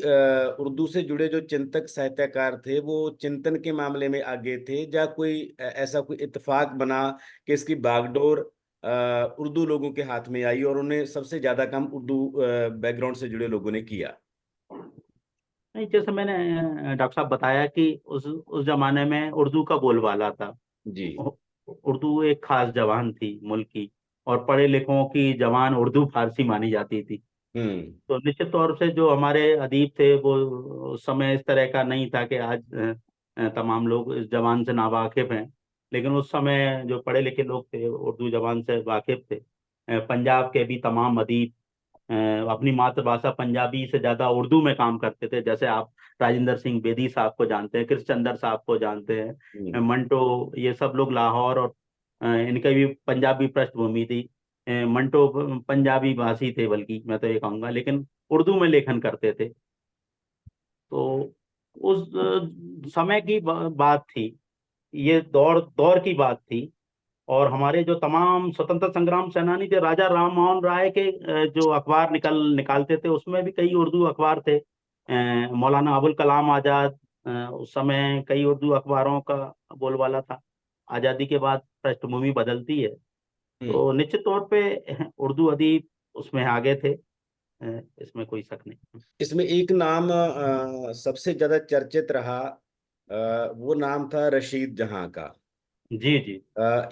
उर्दू से जुड़े जो चिंतक साहित्यकार थे वो चिंतन के मामले में आगे थे, जा कोई ऐसा कोई इत्तेफाक बना कि इसकी बागडोर उर्दू लोगों के हाथ में आई और उन्हें सबसे ज्यादा काम उर्दू बैकग्राउंड से जुड़े लोगों ने किया? नहीं, जैसे मैंने डॉक्टर साहब बताया कि उस जमाने में उर्दू का बोलबाला था। जी। उ- उर्दू एक खास जबान थी मुल्क की, और पढ़े लिखों की जबान उर्दू फारसी मानी जाती थी। हम्म। तो निश्चित तौर से जो हमारे अदीब थे वो उस समय इस तरह का नहीं था कि आज तमाम लोग इस जबान से नावाकिफ हैं। लेकिन उस समय जो पढ़े लिखे लोग थे उर्दू जबान से वाकिफ थे। पंजाब के भी तमाम अदीब अपनी मातृभाषा पंजाबी से ज्यादा उर्दू में काम करते थे। जैसे आप राजेंद्र सिंह बेदी साहब को जानते हैं, कृष्णचंद्र साहब को जानते हैं, हम्म। मंटो, ये सब लोग लाहौर और इनके भी पंजाबी पृष्ठभूमि थी। मंटो पंजाबी भाषी थे, बल्कि मैं तो ये कहूंगा, लेकिन उर्दू में लेखन करते थे। तो उस समय की बात थी, ये दौर दौर की बात थी। और हमारे जो तमाम स्वतंत्रता संग्राम सेनानी थे, राजा राम मोहन राय के जो अखबार निकालते थे, उसमें भी कई उर्दू अखबार थे। मौलाना अबुल कलाम आजाद, उस समय कई उर्दू अखबारों का बोलबाला था। आजादी के बाद पृष्ठभूमि बदलती है, हम्म। तो निश्चित तौर पे उर्दू अदीब उसमें आगे थे। इसमें कोई शक नहीं। इसमें एक नाम सबसे ज्यादा चर्चित रहा, वो नाम था रशीद जहां का। जी जी।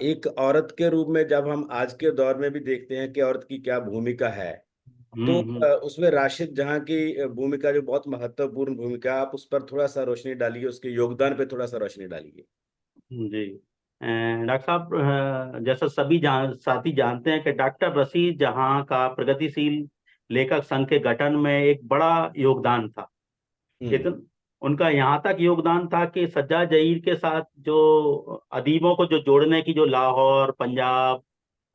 एक औरत के रूप में जब हम आज के दौर में भी देखते हैं कि औरत की क्या भूमिका है, तो उसमें राशिद जहां की भूमिका जो बहुत महत्वपूर्ण भूमिका, आप उस पर थोड़ा सा रोशनी डालिए, उसके योगदान पे थोड़ा सा रोशनी डालिए। जी। डॉक्टर साहब, जैसा सभी साथी जानते हैं कि डॉक्टर रशीद जहां का प्रगतिशील लेखक संघ के गठन में एक बड़ा योगदान था। हम्म। इतन उनका यहाँ तक योगदान था कि सज्जाद जहीर के साथ जो अदीबों को जो जोड़ने की, जो लाहौर, पंजाब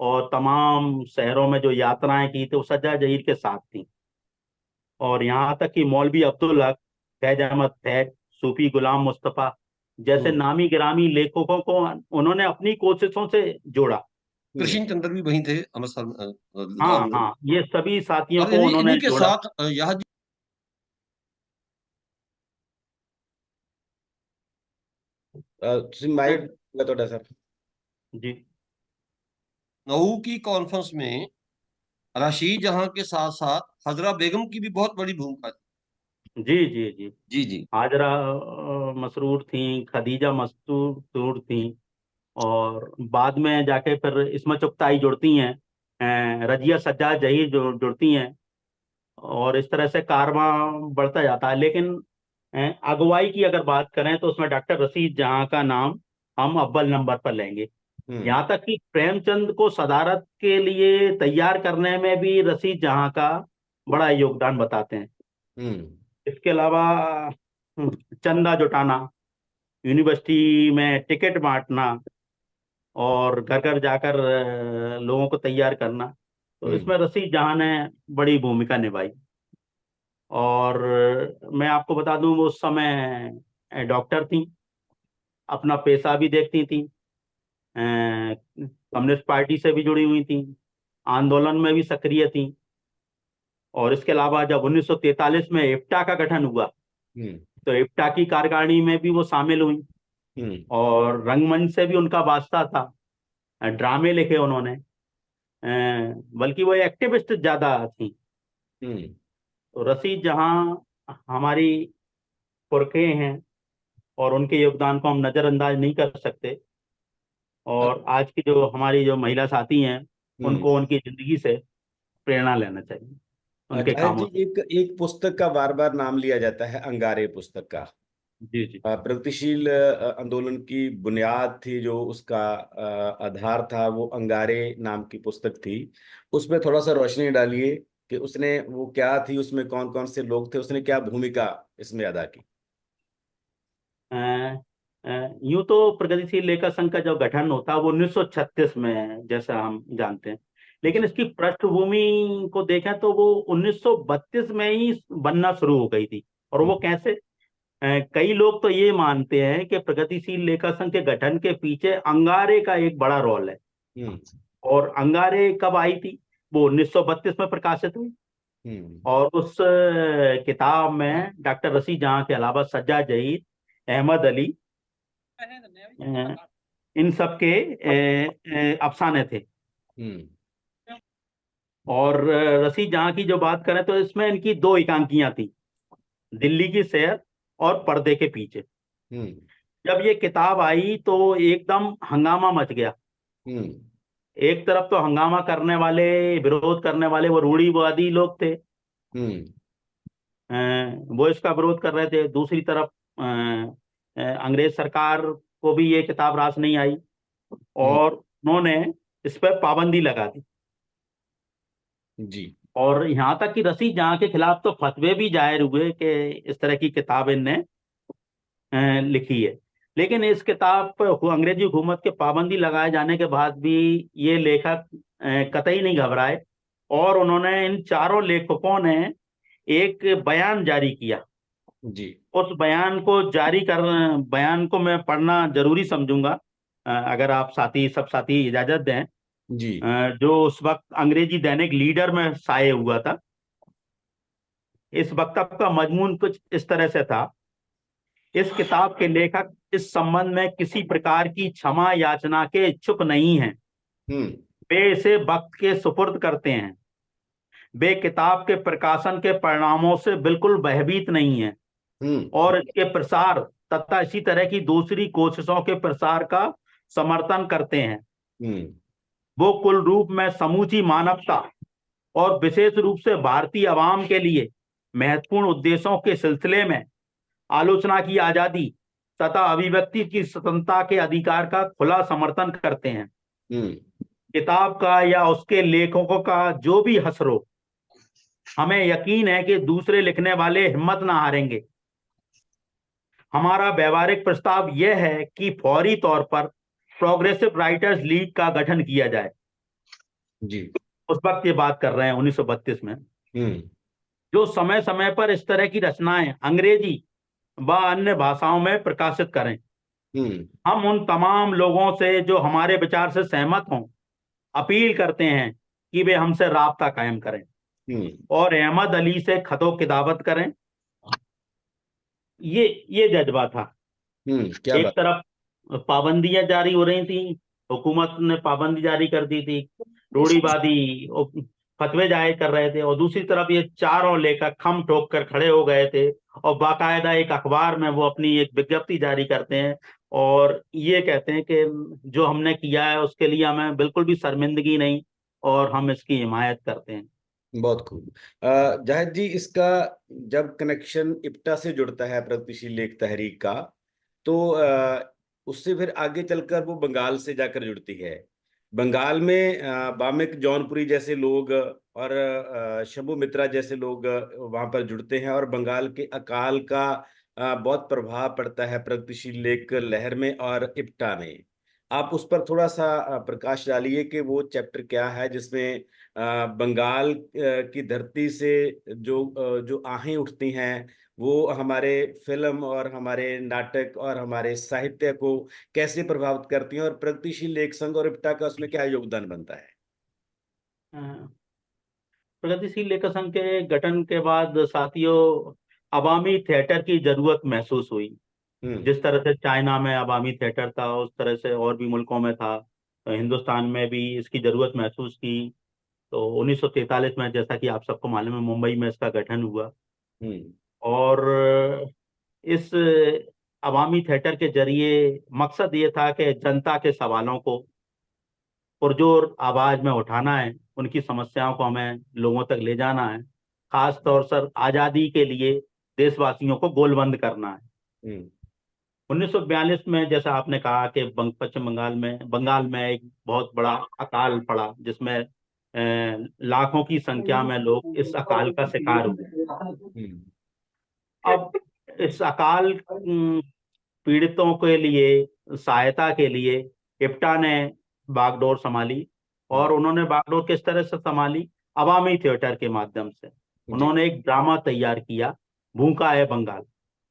और तमाम शहरों में जो यात्राएं की थी, वो सज्जाद जहीर के साथ थी। और यहाँ तक कि मौलवी अब्दुल हक, फैज अहमद फैज, सूफी गुलाम मुस्तफा जैसे हम्म। नामी गिरामी लेखकों को उन्होंने अपनी कोशिशों से जोड़ा। हम्म। कृष्ण चंद्र भी वहीं थे अमृतसर हाँ दौर में। हाँ, ये सभी साथियों और को इन्हीं उन्होंने इन्हीं के जोड़ा। साथ यह माइक थोड़ा सर। जी नऊ की कॉन्फ्रेंस में रशीद जहां के साथ साथ हजरा बेगम की भी बहुत बड़ी भूमिका थी। जी जी जी। जी जी। हाजरा मसरूर थी, खदीजा मसरूर थी, और बाद में जाके फिर इस्मत चुगताई जुड़ती हैं, रजिया सज्जाद जहीर जुड़ती हैं, और इस तरह से कारवां बढ़ता जाता है। लेकिन अगुवाई की अगर बात करें तो उसमें डॉक्टर रशीद जहां का नाम हम अव्वल नंबर पर लेंगे। हम्म। यहाँ तक कि प्रेमचंद को सदारत के लिए तैयार करने में भी रशीद जहां का बड़ा योगदान बताते हैं। हम्म। इसके अलावा चंदा जुटाना, यूनिवर्सिटी में टिकट बांटना, और घर घर जाकर लोगों को तैयार करना, तो हम्म। इसमें रशीद जहां ने बड़ी भूमिका निभाई। और मैं आपको बता दूं, वो उस समय डॉक्टर थी, अपना पेशा भी देखती थी, कम्युनिस्ट पार्टी से भी जुड़ी हुई थी, आंदोलन में भी सक्रिय थी। और इसके अलावा जब 1943 में इफ्टा का गठन हुआ, हम्म। तो इफ्टा की कार्यकारिणी में भी वो शामिल हुई, हम्म। और रंगमंच से भी उनका वास्ता था, ड्रामे लिखे उन्होंने, बल्कि वो एक्टिविस्ट ज्यादा थी। हम्म। तो रशीद जहां हमारी पुरखे हैं, और उनके योगदान को हम नजरअंदाज नहीं कर सकते। और आज की जो हमारी जो महिला साथी हैं, हम्म। उनको उनकी जिंदगी से प्रेरणा लेना चाहिए, उनके जाहिर जी, कामों से। एक एक पुस्तक का बार बार नाम लिया जाता है, अंगारे पुस्तक का। जी जी। प्रगतिशील आंदोलन की बुनियाद थी, जो उसका आधार था, वो अंगारे नाम की पुस्तक थी। उसमें थोड़ा सा रोशनी डालिए कि उसने वो क्या थी, उसमें कौन कौन से लोग थे, उसने क्या भूमिका इसमें अदा की। यूं तो प्रगतिशील लेखक संघ का जो गठन होता है वो 1936 में, जैसा हम जानते हैं। लेकिन जी। इसकी पृष्ठभूमि को देखें तो वो 1932 में ही बनना शुरू हो गई थी। और हम्म। वो कैसे? कई लोग तो ये मानते हैं कि प्रगतिशील लेखक संघ के गठन के पीछे अंगारे का एक बड़ा रोल है। हम्म। और अंगारे कब आई थी? वो 1932 में प्रकाशित हुई। हम्म। और उस किताब में डॉक्टर रशीद जहां के अलावा सज्जाद जहीर, अहमद अली, इन सब के अफसाने थे। हम्म। और रशीद जहां की जो बात करें तो इसमें इनकी दो एकांकियां थी, दिल्ली की सैर और पर्दे के पीछे। हम्म। जब ये किताब आई तो एकदम हंगामा मच गया। हम्म। एक तरफ तो हंगामा करने वाले, विरोध करने वाले वो रूढ़िवादी लोग थे, हम्म। अ, वो इसका विरोध कर रहे थे। दूसरी तरफ अंग्रेज सरकार को भी ये किताब रास नहीं आई, हम्म। और उन्होंने इस पर पाबंदी लगा दी। जी। और यहाँ तक कि रशीद जहां के खिलाफ तो फतवे भी जाहिर हुए कि इस तरह की किताब इनने लिखी है। लेकिन इस किताब पर अंग्रेजी हुकूमत के पाबंदी लगाए जाने के बाद भी ये लेखक कतई नहीं घबराए, और उन्होंने, इन चारों लेखकों ने एक बयान जारी किया। जी। उस बयान को मैं पढ़ना जरूरी समझूंगा, अगर आप सब साथी इजाजत दें। जी। जो उस वक्त अंग्रेजी दैनिक लीडर में शाये हुआ था। इस वक्तव्य का मजमून कुछ इस तरह से था: इस किताब के लेखक इस संबंध में किसी प्रकार की क्षमा याचना के इच्छुक नहीं हैं। हम्म। वे इसे वक्त के सुपुर्द करते हैं। वे किताब के प्रकाशन के परिणामों से बिल्कुल भयभीत नहीं हैं, हम्म। और इसके प्रसार तथा इसी तरह की दूसरी कोशिशों के प्रसार का समर्थन करते हैं। हम्म। वो कुल रूप में समूची मानवता, और विशेष रूप से भारतीय आवाम के लिए महत्वपूर्ण उद्देश्यों के सिलसिले में आलोचना की आजादी तथा अभिव्यक्ति की स्वतंत्रता के अधिकार का खुला समर्थन करते हैं। हम्म। किताब का या उसके लेखकों का जो भी हसर हो, हमें यकीन है कि दूसरे लिखने वाले हिम्मत ना हारेंगे। हमारा व्यवहारिक प्रस्ताव यह है कि फौरी तौर पर प्रोग्रेसिव राइटर्स लीग का गठन किया जाए। जी। उस वक्त ये बात कर रहे हैं 1932 में। हम्म। जो समय समय पर इस तरह की रचनाएं अंग्रेजी व अन्य भाषाओं में प्रकाशित करें। हम्म। हम उन तमाम लोगों से जो हमारे विचार से सहमत हों अपील करते हैं कि वे हमसे राब्ता कायम करें, हम्म। और अहमद अली से खतों की दावत करें। ये जज्बा था। क्या एक बात। तरफ पाबंदियां जारी हो रही थी, हुकूमत ने पाबंदी जारी कर दी थी, रूढ़िवादी फतवे जारी कर रहे थे, और दूसरी तरफ ये चारों लेखक खम ठोक कर खड़े हो गए थे और बाकायदा एक अखबार में वो अपनी एक विज्ञप्ति जारी करते हैं और ये कहते हैं कि जो हमने किया है उसके लिए हमें बिल्कुल भी शर्मिंदगी नहीं और हम इसकी हिमायत करते हैं। बहुत खूब। जाहिद जी, इसका जब कनेक्शन इप्टा से जुड़ता है प्रगतिशील लेख तहरीक का, तो उससे फिर आगे चलकर वो बंगाल से जाकर जुड़ती है। बंगाल में बामिक जौनपुरी जैसे लोग और शंभू मित्रा जैसे लोग वहां पर जुड़ते हैं और बंगाल के अकाल का बहुत प्रभाव पड़ता है प्रगतिशील लेख लहर में और इप्टा में। आप उस पर थोड़ा सा प्रकाश डालिए कि वो चैप्टर क्या है जिसमें बंगाल की धरती से जो आहें उठती हैं वो हमारे फिल्म और हमारे नाटक और हमारे साहित्य को कैसे प्रभावित करती हैं और प्रगतिशील लेख संघ और इप्टा का उसमें क्या योगदान बनता है। अ, प्रगतिशील लेखक संघ के गठन के बाद साथियों अवामी थिएटर की जरूरत महसूस हुई। हम्म। जिस तरह से चाइना में अवामी थिएटर था उस तरह से और भी मुल्कों में था, तो हिंदुस्तान में भी इसकी जरूरत महसूस की। तो 1943 में, जैसा कि आप सबको मालूम है, मुंबई में इसका गठन हुआ हम्म। और इस अवामी थिएटर के जरिए मकसद ये था कि जनता के सवालों को पुरजोर आवाज में उठाना है, उनकी समस्याओं को हमें लोगों तक ले जाना है, खास तौर पर आजादी के लिए देशवासियों को गोलबंद करना है। हम्म। 1942 में जैसा आपने कहा कि पश्चिम बंगाल में एक बहुत बड़ा अकाल पड़ा जिसमें लाखों की संख्या में लोग इस अकाल का शिकार हुए। हम्म। अब इस अकाल पीड़ितों के लिए सहायता के लिए इप्टा ने बागडोर संभाली और उन्होंने बागडोर किस तरह से संभाली? अवामी थिएटर के माध्यम से। जी। उन्होंने एक ड्रामा तैयार किया, भूखा है बंगाल।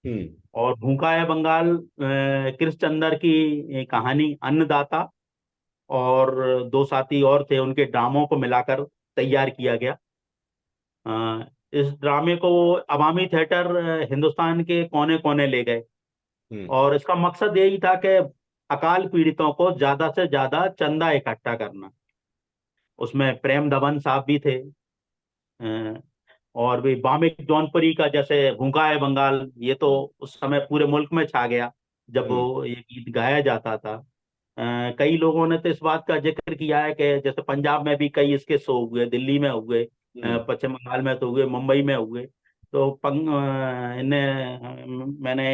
हम्म। और भूखा है बंगाल कृष्णचंद्र की कहानी अन्नदाता और दो साथी और थे, उनके ड्रामों को मिलाकर तैयार किया गया। इस ड्रामे को अवामी थिएटर हिंदुस्तान के कोने कोने ले गए हम्म। और इसका मकसद यही था कि अकाल पीड़ितों को ज्यादा से ज्यादा चंदा इकट्ठा करना। उसमें प्रेम दमन साहब भी थे अ, और भी बामिक जौनपुरी का, जैसे भूखा है बंगाल, ये तो उस समय पूरे मुल्क में छा गया जब हम्म। वो ये गीत गाया जाता था। कई लोगों ने तो इस बात का जिक्र किया है कि जैसे पंजाब में भी कई इसके शो हुए, दिल्ली में हुए, हम्म। पश्चिम बंगाल में तो हुए, मुंबई में हुए। तो मैंने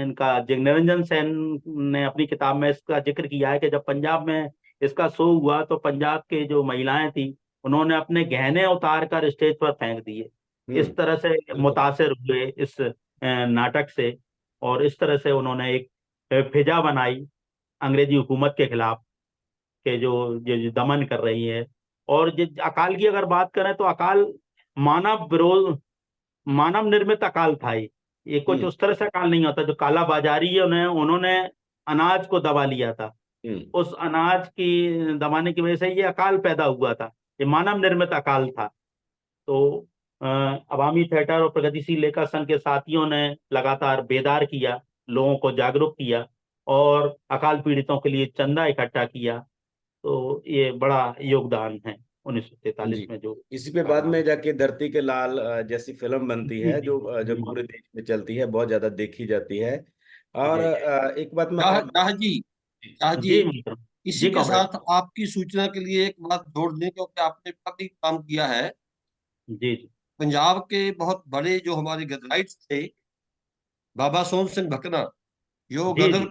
इनका निरंजन सेन ने अपनी किताब में इसका जिक्र किया है कि जब पंजाब में इसका शो हुआ तो पंजाब के जो महिलाएं थी उन्होंने अपने गहने उतार कर स्टेज पर फेंक दिए। इस तरह से बिल्कुल। मुतासिर हुए इस नाटक से और इस तरह से उन्होंने एक फिजा बनाई अंग्रेजी हुकूमत के खिलाफ के जो दमन कर रही है। और अकाल की अगर बात करें तो अकाल मानव विरोध, मानव निर्मित अकाल था। ये कुछ हम्म। उस तरह से अकाल नहीं होता जो काला बाजारी है, उन्हें उन्होंने अनाज को दबा लिया था। हम्म। उस अनाज की दबाने की वजह से ये अकाल पैदा हुआ था, ये मानव निर्मित अकाल था। तो अवामी थिएटर और प्रगतिशील लेखक संघ के साथियों ने लगातार बेदार किया, लोगों को जागरूक किया और अकाल पीड़ितों के लिए चंदा इकट्ठा किया। तो ये बड़ा योगदान है 1943 जी। में जो इसी पे बाद कारनामा। में जाके धरती के लाल जैसी फिल्म बनती जी है जी जो जी जो पूरे देश में चलती है, बहुत ज्यादा देखी जाती है। और जी एक बात मैं शाह और। शाह जी शाह जी जी मित्र, इसी जी के कॉमरेड, साथ आपकी सूचना के लिए एक बात जोड़ दें, क्योंकि आपने काफी काम किया है। जी जी पंजाब के बहुत बड़े जो हमारे गदराइट्स थे, बाबा सोहन सिंह भकना, जो जी गदर जी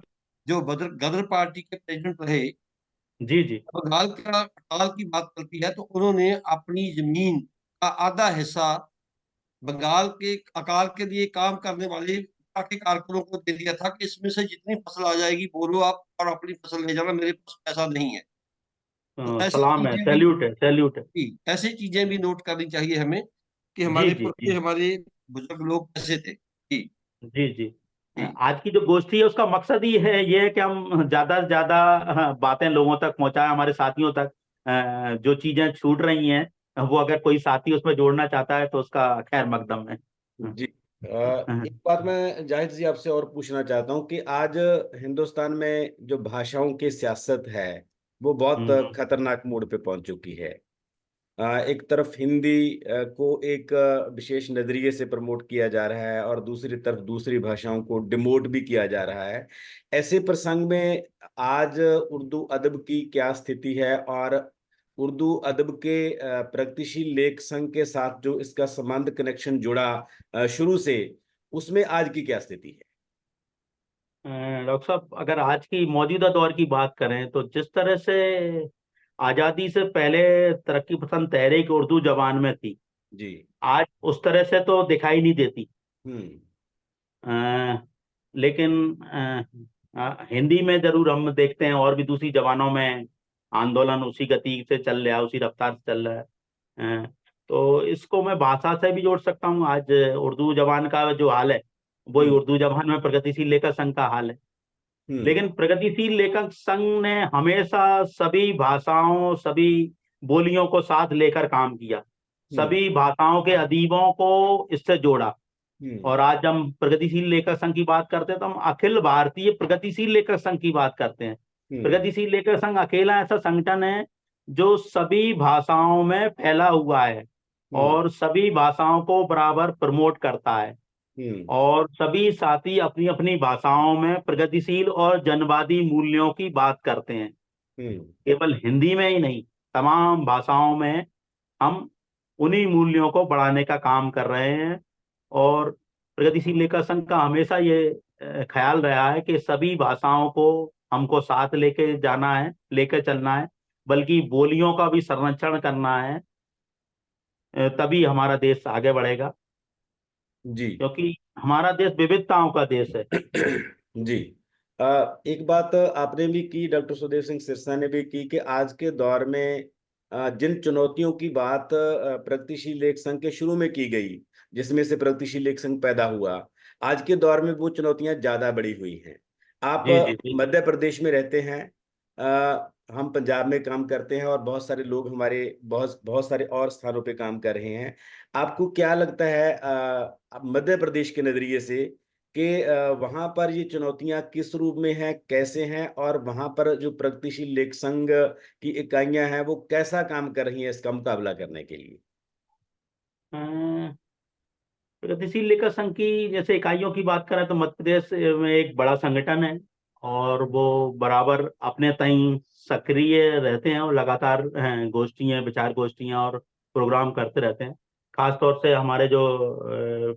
जो गदर गदर पार्टी के प्रेसिडेंट रहे, जी जी बंगाल का अकाल की बात चलती है तो उन्होंने अपनी जमीन का आधा हिस्सा बंगाल के अकाल के लिए काम करने वाले के कारकुनों को दे दिया था कि इसमें से जितनी फसल आ जाएगी बोलो आप और अपनी फसल ले जाना, मेरे पास पैसा नहीं है। तो ऐसी सलाम है, चीजें भी, सैल्यूट है, सैल्यूट है। जी, ऐसी चीजें भी नोट करनी चाहिए हमें कि जी हमारे जी पुरखे, जी हमारे बुजुर्ग लोग कैसे थे। जी। जी जी जी। आज की जो गोष्ठी है उसका मकसद ही है ये है कि हम ज्यादा से ज्यादा बातें लोगों तक पहुंचाएं, हमारे साथियों तक। जो चीजें छूट रही हैं वो अगर कोई साथी उसमें जोड़ना चाहता है तो उसका खैर मकदम है। जी। एक बात मैं जाहिद जी आपसे और पूछना चाहता हूँ कि आज हिंदुस्तान में जो भाषाओं की सियासत है वो बहुत हम्म, खतरनाक मोड़ पे पहुंच चुकी है। एक तरफ हिंदी को एक विशेष नजरिए से प्रमोट किया जा रहा है और दूसरी तरफ दूसरी भाषाओं को डिमोट भी किया जा रहा है। ऐसे प्रसंग में आज उर्दू अदब की क्या स्थिति है और उर्दू अदब के प्रगतिशील लेख संघ के साथ जो इसका संबंध कनेक्शन जुड़ा शुरू से, उसमें आज की क्या स्थिति है? डॉक्टर साहब, अगर आज की मौजूदा दौर की बात करें तो जिस तरह से आजादी से पहले तरक्की पसंद तहरीक उर्दू जबान में थी, जी। आज उस तरह से तो दिखाई नहीं देती। हम्म। लेकिन हिंदी में जरूर हम देखते हैं, और भी दूसरी जबानों में आंदोलन उसी गति से चल रहा है, उसी रफ्तार से चल रहा है। तो इसको मैं भाषा से भी जोड़ सकता हूँ। आज उर्दू जबान का जो हाल है, वही उर्दू जबान में प्रगतिशील लेखक संघ का हाल है। लेकिन प्रगतिशील लेखक संघ ने हमेशा सभी भाषाओं, सभी बोलियों को साथ लेकर काम किया, सभी भाषाओं के अदीबों को इससे जोड़ा। और आज हम प्रगतिशील लेखक संघ की बात करते हैं तो हम अखिल भारतीय प्रगतिशील लेखक संघ की बात करते हैं। प्रगतिशील लेखक संघ अकेला ऐसा संगठन है जो सभी भाषाओं में फैला हुआ है और सभी भाषाओं को बराबर प्रमोट करता है, और सभी साथी अपनी अपनी भाषाओं में प्रगतिशील और जनवादी मूल्यों की बात करते हैं। केवल हिंदी में ही नहीं, तमाम भाषाओं में हम उन्हीं मूल्यों को बढ़ाने का काम कर रहे हैं। और प्रगतिशील लेखक संघ का हमेशा ये ख्याल रहा है कि सभी भाषाओं को हमको साथ लेके जाना है, लेकर चलना है, बल्कि बोलियों का भी संरक्षण करना है, तभी हमारा देश आगे बढ़ेगा। जी। क्योंकि हमारा देश विविधताओं का देश है। जी। एक बात आपने भी की, डॉक्टर सुदेव सिंह सिरसा ने भी की, कि आज के दौर में जिन चुनौतियों की बात प्रगतिशील लेख संघ के शुरू में की गई, जिसमें से प्रगतिशील लेख संघ पैदा हुआ, आज के दौर में वो चुनौतियां ज्यादा बढ़ी हुई हैं। आप जी जी जी। मध्य प्रदेश में रहते हैं, हम पंजाब में काम करते हैं और बहुत सारे लोग हमारे बहुत बहुत सारे और स्थानों पे काम कर रहे हैं। आपको क्या लगता है मध्य प्रदेश के नजरिए से कि वहां पर ये चुनौतियां किस रूप में हैं, कैसे हैं, और वहां पर जो प्रगतिशील लेख संघ की इकाइयां हैं वो कैसा काम कर रही हैं इसका मुकाबला करने के लिए? अ, प्रगतिशील लेखक संघ की जैसे इकाइयों की बात करें तो मध्य प्रदेश में एक बड़ा संगठन है, और वो बराबर अपने तई सक्रिय रहते हैं और लगातार गोष्ठियां, विचार गोष्ठियां और प्रोग्राम करते रहते हैं। खास तौर से हमारे जो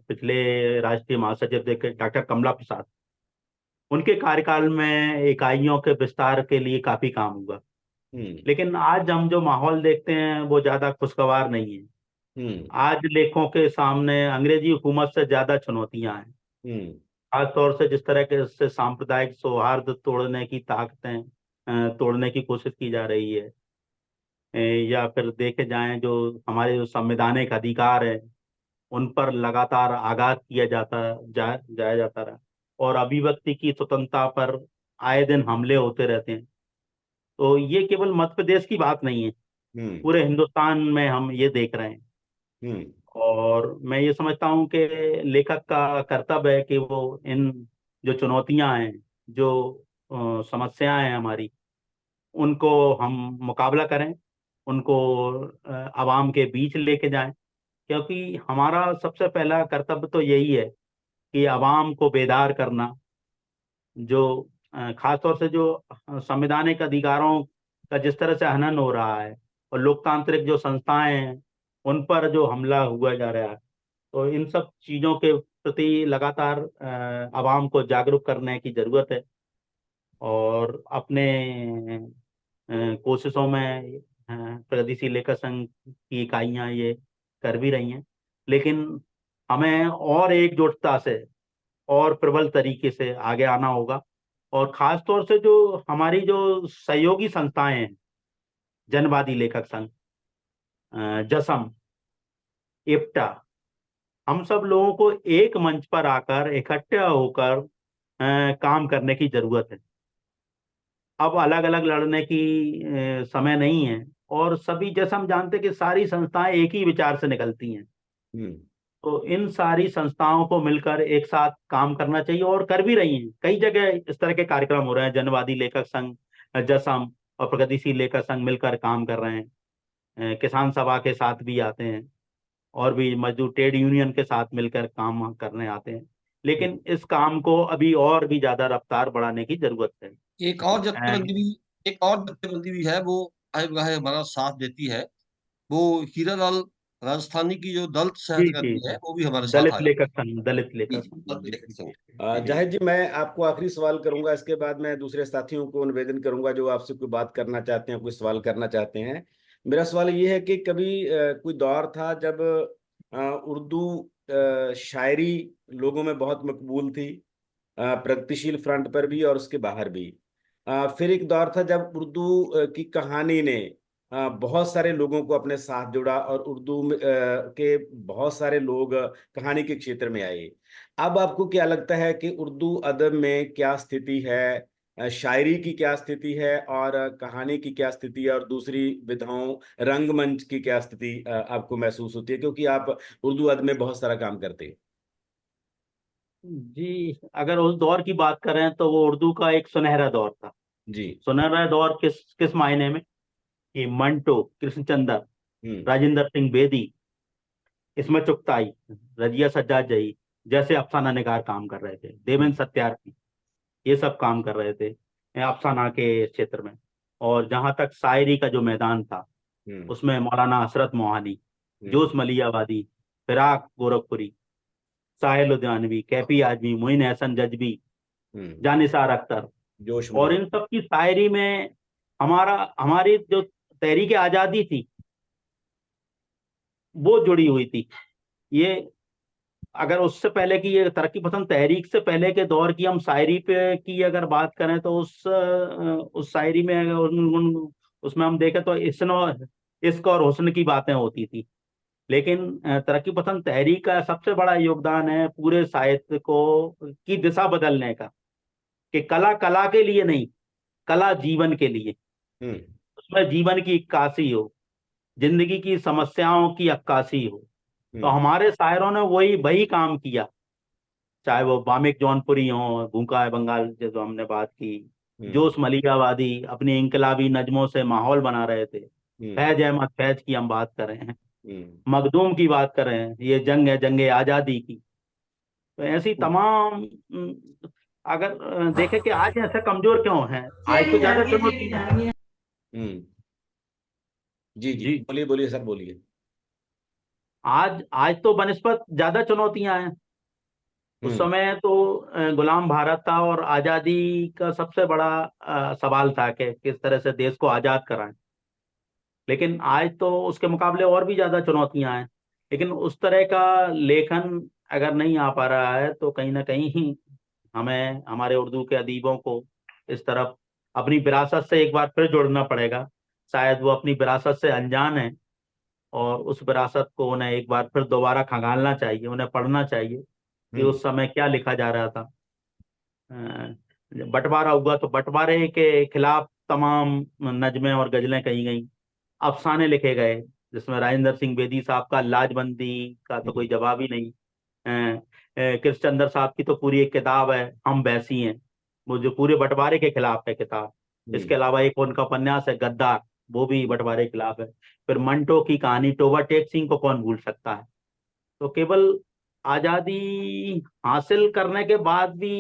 पिछले राष्ट्रीय महासचिव थे डॉक्टर कमला प्रसाद, उनके कार्यकाल में इकाइयों के विस्तार के लिए काफी काम हुआ। लेकिन आज हम जो माहौल देखते हैं वो ज्यादा खुशगवार नहीं है। आज लेखों के सामने अंग्रेजी हुकूमत से ज्यादा चुनौतियां हैं। खास तौर से जिस तरह के से सांप्रदायिक सौहार्द तोड़ने की ताकतें, तोड़ने की कोशिश की जा रही है, या फिर देखे जाएं जो हमारे जो संवैधानिक अधिकार है उन पर लगातार आघात किया जाया जाता रहा, और अभिव्यक्ति की स्वतंत्रता पर आए दिन हमले होते रहते हैं। तो ये केवल मध्य प्रदेश की बात नहीं है, पूरे हिंदुस्तान में हम ये देख रहे हैं। और मैं ये समझता हूँ कि लेखक का कर्तव्य है कि वो इन जो चुनौतियां हैं, जो समस्याएं हैं हमारी, उनको हम मुकाबला करें, उनको आवाम के बीच लेके जाएं। क्योंकि हमारा सबसे पहला कर्तव्य तो यही है कि आवाम को बेदार करना, जो खास तौर से जो संवैधानिक अधिकारों का जिस तरह से हनन हो रहा है और लोकतांत्रिक जो संस्थाएं हैं उन पर जो हमला हुआ जा रहा है, तो इन सब चीजों के प्रति लगातार आवाम को जागरूक करने की जरूरत है। और अपने कोशिशों में प्रगतिशील लेखक संघ की इकाइयां ये कर भी रही हैं, लेकिन हमें और एकजुटता से और प्रबल तरीके से आगे आना होगा। और खास तौर से जो हमारी जो सहयोगी संस्थाएं हैं, जनवादी लेखक संघ, जसम, इप्टा, हम सब लोगों को एक मंच पर आकर इकट्ठा होकर काम करने की जरूरत है। अब अलग अलग लड़ने की समय नहीं है, और सभी, जैसा हम जानते हैं कि सारी संस्थाएं एक ही विचार से निकलती हैं। तो इन सारी संस्थाओं को मिलकर एक साथ काम करना चाहिए, और कर भी रही हैं। कई जगह इस तरह के कार्यक्रम हो रहे हैं, जनवादी लेखक संघ, जसम और प्रगतिशील लेखक संघ मिलकर काम कर रहे हैं। किसान सभा के साथ भी आते हैं, और भी मजदूर ट्रेड यूनियन के साथ मिलकर काम करने आते हैं। लेकिन इस काम को अभी और भी ज्यादा रफ्तार बढ़ाने की जरूरत है। एक और एंड जत्थेबंदी भी एक और जत्थेबंदी भी है, वो चाहे वह हमारा साथ देती है। वो हीरालाल राजस्थानी की जो दलित जी सहस्त्र जी, है, वो भी हमारे साथ दलित आया। लेखक संघ, दलित जी लेखक जी, संघ। दलित लेखक संघ। जाहिद जी, मैं आपको आखिरी सवाल करूंगा, इसके बाद मैं दूसरे साथियों को निवेदन करूंगा जो आपसे कोई बात करना चाहते हैं, कोई सवाल करना चाहते हैं। मेरा सवाल ये है कि कभी कोई दौर था जब उर्दू शायरी लोगों में बहुत मकबूल थी, प्रगतिशील फ्रंट पर भी और उसके बाहर भी। फिर एक दौर था जब उर्दू की कहानी ने बहुत सारे लोगों को अपने साथ जोड़ा और उर्दू के बहुत सारे लोग कहानी के क्षेत्र में आए। अब आपको क्या लगता है कि उर्दू अदब में क्या स्थिति है, शायरी की क्या स्थिति है और कहानी की क्या स्थिति है, और दूसरी विधाओं रंगमंच की क्या स्थिति आपको महसूस होती है, क्योंकि आप उर्दू अदब में बहुत सारा काम करते हैं। जी, अगर उस दौर की बात करें तो वो उर्दू का एक सुनहरा दौर था। जी। सुनहरा दौर किस किस मायने में, कि मंटो, कृष्णचंद्र, हम्म। राजेंद्र सिंह बेदी, इसमें चुगताई, रजिया सज्जाद जही जैसे अफसाना निगार काम कर रहे थे, देवेंद्र सत्यार्थी, ये सब काम कर रहे थे अफसाना के क्षेत्र में। और जहां तक शायरी का जो मैदान था, हम्म। उसमें मौलाना हसरत मोहानी, हम्म। जोश मलियावादी, फिराक गोरखपुरी, साहिल लुधियानवी, कैफी आजमी, मोइन एहसन जजबी, हम्म। जानिसार अख्तर, जोश और मलिक। इन सब की शायरी में हमारी जो तहरीक आजादी थी वो जुड़ी हुई थी। ये अगर उससे पहले की, ये तरक्की पसंद तहरीक से पहले के दौर की हम शायरी पे की अगर बात करें तो उस शायरी में अगर उसमें हम देखें तो इश्क और हुस्न की बातें होती थी। लेकिन तरक्की पसंद तहरीक का सबसे बड़ा योगदान है पूरे साहित्य को की दिशा बदलने का, कि कला कला के लिए नहीं, कला जीवन के लिए। हम्म। उसमें जीवन की इक्कासी हो, जिंदगी की समस्याओं की अक्कासी हो। तो हम्म। हमारे शायरों ने वही वही काम किया, चाहे वो वामिक जौनपुरी हो, भूखा है बंगाल जो हमने बात की, हम्म। जोश मलिकावादी अपनी इंकलाबी नज्मों से माहौल बना रहे थे, हम्म। फैज अहमद फैज की हम बात कर रहे हैं, हम्म। मखदूम की बात कर रहे हैं, ये जंग है जंग आजादी की। तो ऐसी तमाम अगर देखें कि आज ऐसे कमजोर क्यों हैं, आज तो ज्यादा चुनौती है। हम्म। जी जी, जी, बोलिए बोलिए सर, बोलिए। आज आज तो बनिस्बत ज्यादा चुनौतियां हैं। उस हम्म। समय तो गुलाम भारत था और आजादी का सबसे बड़ा सवाल था कि किस तरह से देश को आजाद कराएं। लेकिन आज तो उसके मुकाबले और भी ज्यादा चुनौतियां हैं। लेकिन उस तरह का लेखन अगर नहीं आ पा रहा है तो कहीं ना कहीं हमें हमारे उर्दू के अदीबों को इस तरफ अपनी विरासत से एक बार फिर जोड़ना पड़ेगा। शायद वो अपनी विरासत से अनजान है, और उस विरासत को उन्हें एक बार फिर दोबारा खंगालना चाहिए, उन्हें पढ़ना चाहिए कि हम्म। उस समय क्या लिखा जा रहा था। बंटवारा हुआ तो बंटवारे के खिलाफ तमाम नज़में और गजलें कही गई, अफसाने लिखे गए, जिसमें राजेंद्र सिंह बेदी साहब का लाजबंदी का तो कोई हम्म। जवाब ही नहीं। कृष्णचंद्र साहब की तो पूरी एक किताब है, हम बैसी हैं, वो जो पूरे बंटवारे के खिलाफ है किताब। इसके हम्म। अलावा एक उनका उपन्यास है गद्दार, वो भी बंटवारे के खिलाफ है। फिर मंटो की कहानी टोबा टेक सिंह को कौन भूल सकता है। तो केवल आजादी हासिल करने के बाद भी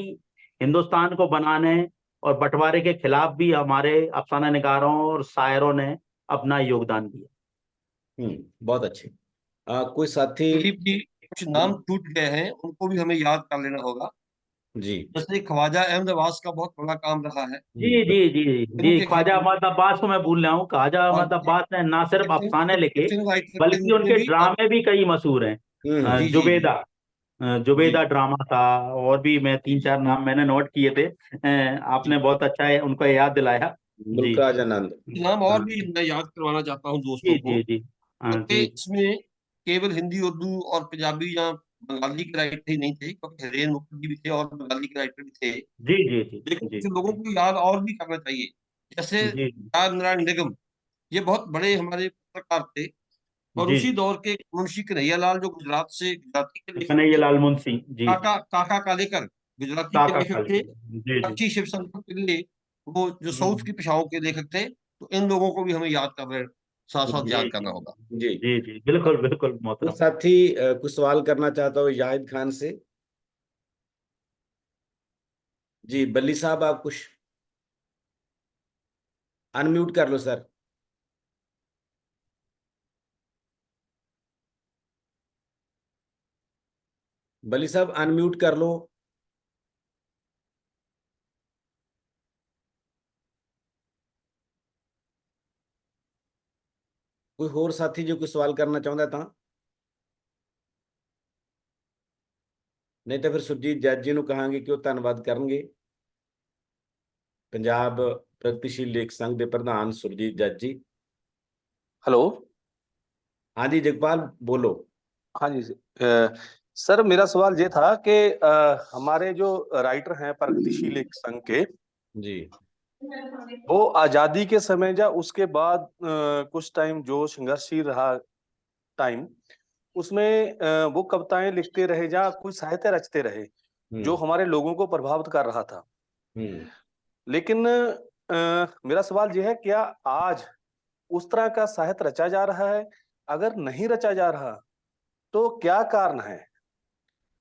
हिंदुस्तान को बनाने और बंटवारे के खिलाफ भी हमारे अफसाना निगारों और शायरों ने अपना योगदान दिया। बहुत अच्छे। कोई साथी। दिलीप जी, कुछ नाम छूट गए हैं, उनको भी हमें याद कर लेना होगा। जी। जैसे ख्वाजा अहमद अब्बास का बहुत बड़ा काम रहा है जी हम्म। जी जी जी, इनके ख्वाजा क्षेत्र में। अहमद अब्बास को मैं भूल रहा हूँ। ख्वाजा और अहमद अब्बास ने ना सिर्फ अफसाने लिखे कितने राइटर थे बल्कि उनके उनके भी। और ड्रामे भी कई मशहूर हैं। हम्म। जी जी जी जुबेदा, जी। जुबेदा ड्रामा था, और भी मैं तीन चार नाम मैंने नोट किए थे। आपने जी, बहुत अच्छा है उनको याद दिलाया। जी। मुल्कराज आनंद। नाम और हाँ, भी मैं याद करवाना चाहता हूँ जी दोस्तों को। जी जी। हाँ क्योंकि जी इसमें केवल हिंदी, उर्दू और पंजाबी या बंगाली के राइटर ही नहीं थे, क्योंकि हिरेन मुखर्जी भी थे और बंगाली के राइटर भी थे। जी जी जी लेकिन जी कुछ लोगों को याद और भी करना चाहिए। जैसे जी आर नारायण निगम, ये बहुत बड़े हमारे पत्रकार थे। और जी। उसी दौर के मुंशी कन्हैया लाल, जो गुजरात से गुजराती के लेखक थे। कन्हैयालाल मुंशी जी। काका काका कालेकर गुजराती के काका लेखक खाली। थे। जी जी अच्छी शिवशंकर पिल्ले, वो जो साउथ की हम्म, भाषाओं के लेखक थे। तो इन लोगों को भी हमें याद साथ साथ जी याद करना होगा। जी। जी जी, बिल्कुल बिल्कुल तो मोहतरम। साथी कुछ सवाल करना चाहता हूँ जाहिद खान से। जी बल्ली साहब, आप कुछ अनम्यूट कर लो सर। बल्ली साहब अनम्यूट कर लो। कोई होर साथी जो कोई सवाल करना चाहता था? नहीं तो फिर सुरजीत जੱਜ जी ਨੂੰ ਕਹਾਂਗੇ ਕਿ ਉਹ ਧੰਨਵਾਦ ਕਰਨਗੇ। पंजाब प्रगतिशील लेख संघ के प्रधान सुरजीत जੱਜ जी। हेलो। हाँ जी जगपाल बोलो। हाँ जी। सर मेरा सवाल ये था कि हमारे जो राइटर हैं प्रगतिशील एक संघ के, जी वो आजादी के समय या उसके बाद कुछ टाइम जो संघर्षशील रहा टाइम, उसमें वो कविताएं लिखते रहे या कोई साहित्य रचते रहे जो हमारे लोगों को प्रभावित कर रहा था। लेकिन मेरा सवाल ये है, क्या आज उस तरह का साहित्य रचा जा रहा है? अगर नहीं रचा जा रहा तो क्या कारण है?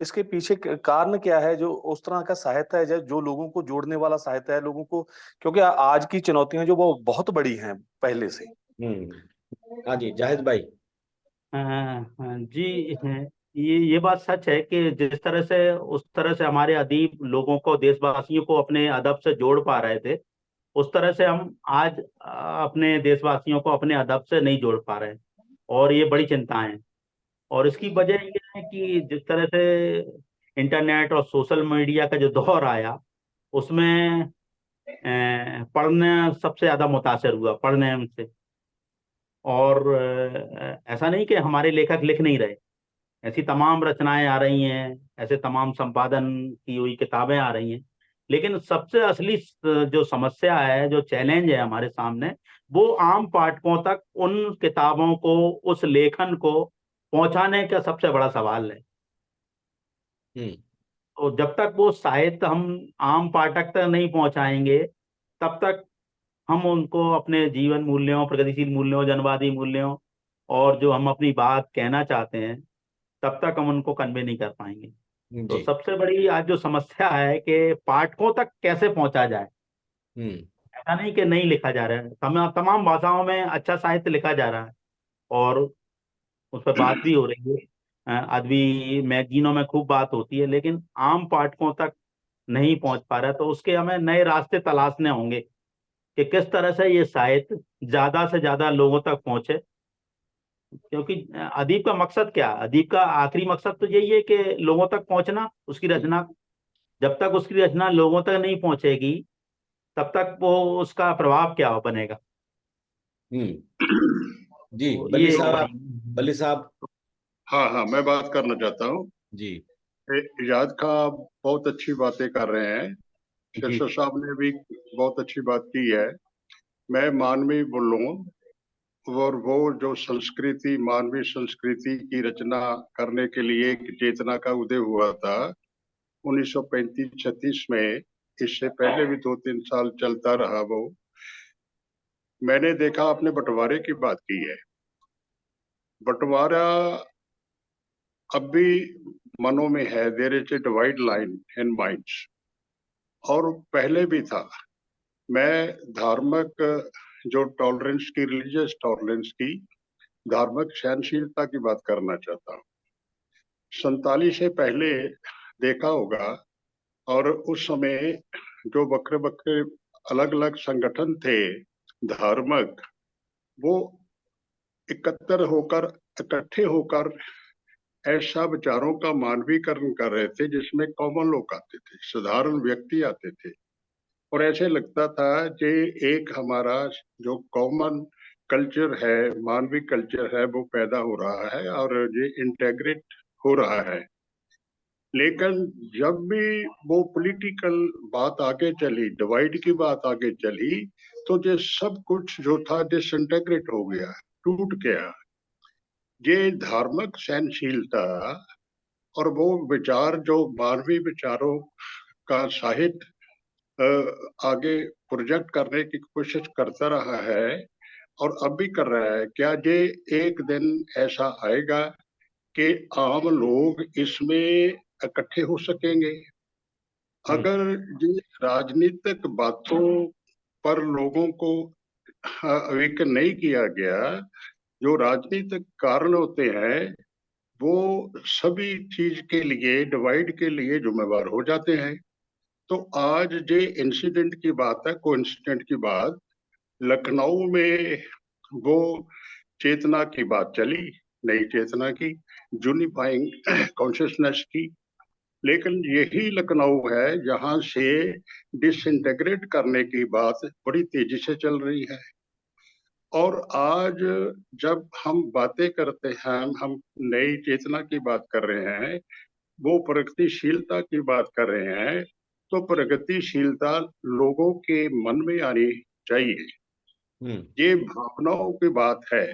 इसके पीछे कारण क्या है जो उस तरह का साहित्य है जो लोगों को जोड़ने वाला साहित्य है लोगों को, क्योंकि आज की चुनौतियां जो वो बहुत बड़ी हैं पहले से। हाँ जी जाहिद भाई। हाँ जी, ये बात सच है कि जिस तरह से उस तरह से हमारे अदीब लोगों को, देशवासियों को अपने अदब से जोड़ पा रहे थे, उस तरह से हम आज अपने देशवासियों को अपने अदब से नहीं जोड़ पा रहे हैं। और ये बड़ी चिंता है। और इसकी वजह ये है कि जिस तरह से इंटरनेट और सोशल मीडिया का जो दौर आया, उसमें पढ़ने सबसे ज्यादा मुतासर हुआ, पढ़ने से। और ऐसा नहीं कि हमारे लेखक लिख नहीं रहे, ऐसी तमाम रचनाएं आ रही हैं, ऐसे तमाम संपादन की हुई किताबें आ रही हैं। लेकिन सबसे असली जो समस्या है, जो चैलेंज है हमारे सामने, वो आम पाठकों तक उन किताबों को, उस लेखन को पहुंचाने का सबसे बड़ा सवाल है। तो जब तक वो साहित्य हम आम पाठक तक नहीं पहुंचाएंगे, तब तक हम उनको अपने जीवन मूल्यों, प्रगतिशील मूल्यों, जनवादी मूल्यों और जो हम अपनी बात कहना चाहते हैं, तब तक हम उनको कन्वे नहीं कर पाएंगे। तो जी सबसे बड़ी आज जो समस्या है कि पाठकों तक कैसे पहुंचा जाए। ऐसा नहीं कि नहीं लिखा जा रहा है, तमाम भाषाओं में अच्छा साहित्य लिखा जा रहा है और उस पर बात भी हो रही है, अदबी मैगजीनों में खूब बात होती है, लेकिन आम पाठकों तक नहीं पहुंच पा रहा है। तो उसके हमें नए रास्ते तलाशने होंगे कि किस तरह से ये साहित्य ज्यादा से ज्यादा लोगों तक पहुंचे। क्योंकि अदीब का मकसद क्या है? अदीब का आखिरी मकसद तो यही है कि लोगों तक पहुंचना, उसकी रचना। जब तक उसकी रचना लोगों तक नहीं पहुंचेगी, तब तक वो उसका प्रभाव क्या बनेगा। जी तो बल्ली ये साहब, बड़ी। बल्ली साहब। हाँ हाँ, मैं बात करना चाहता हूँ। जी इजाद खां बहुत अच्छी बातें कर रहे हैं। जी शेरशाह साहब ने भी बहुत अच्छी बात की है। मैं मानवी बोलूँ, और वो जो संस्कृति, मानवीय संस्कृति की रचना करने के लिए एक चेतना का उदय हुआ था 1935-36 में। इससे पहले भी 2-3 साल चलता रहा वो। मैंने देखा, आपने बंटवारे की बात की है। बंटवारा अब भी मनों में है। There is a divide line in minds, और पहले भी था। मैं धार्मिक जो टॉलरेंस की, रिलीजियस टॉलरेंस की, धार्मिक सहनशीलता की बात करना चाहता हूँ। 47 से पहले देखा होगा, और उस समय जो बकरे बकरे अलग अलग संगठन थे धार्मिक, वो इकट्ठे होकर ऐसा विचारों का मानवीकरण कर रहे थे जिसमें कॉमन लोग आते थे, साधारण व्यक्ति आते थे। और ऐसे लगता था कि एक हमारा जो कॉमन कल्चर है, मानवीय कल्चर है, वो पैदा हो रहा है और ये इंटेग्रेट हो रहा है। लेकिन जब भी वो पॉलिटिकल बात आगे चली, डिवाइड की बात आगे चली, तो ये सब कुछ जो था डिसइंटेग्रेट हो गया, टूट गया। ये धार्मिक सहनशीलता और वो विचार जो मानवीय विचारों का साहित्य आगे प्रोजेक्ट करने की कोशिश करता रहा है, और अब भी कर रहा है। क्या ये एक दिन ऐसा आएगा कि आम लोग इसमें इकट्ठे हो सकेंगे? अगर ये राजनीतिक बातों पर लोगों को अवेकन नहीं किया गया, जो राजनीतिक कारण होते हैं वो सभी चीज के लिए, डिवाइड के लिए जिम्मेवार हो जाते हैं। तो आज जो इंसिडेंट की बात है, कोइंसिडेंट की बात, लखनऊ में वो चेतना की बात चली, नई चेतना की, यूनिफाइंग कॉन्शियसनेस की, लेकिन यही लखनऊ है जहां से डिसइंटीग्रेट करने की बात बड़ी तेजी से चल रही है। और आज जब हम बातें करते हैं, हम नई चेतना की बात कर रहे हैं, वो प्रगतिशीलता की बात कर रहे हैं, तो प्रगतिशीलता लोगों के मन में आनी चाहिए। ये भावनाओं की बात है।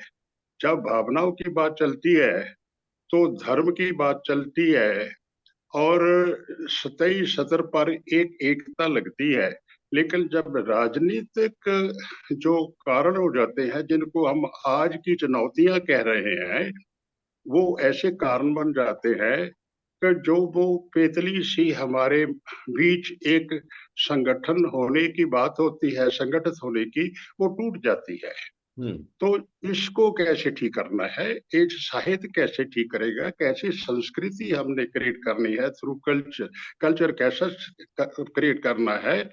जब भावनाओं की बात चलती है तो धर्म की बात चलती है, और सतही सतर पर एक एकता लगती है। लेकिन जब राजनीतिक जो कारण हो जाते हैं, जिनको हम आज की चुनौतियां कह रहे हैं, वो ऐसे कारण बन जाते हैं कि जो वो पेतली सी हमारे बीच एक संगठन होने की बात होती है, संगठित होने की, वो टूट जाती है। तो इसको कैसे ठीक करना है? एक साहित्य कैसे ठीक करेगा? कैसी संस्कृति हमने क्रिएट करनी है थ्रू कल्चर? कल्चर कैसा क्रिएट करना है?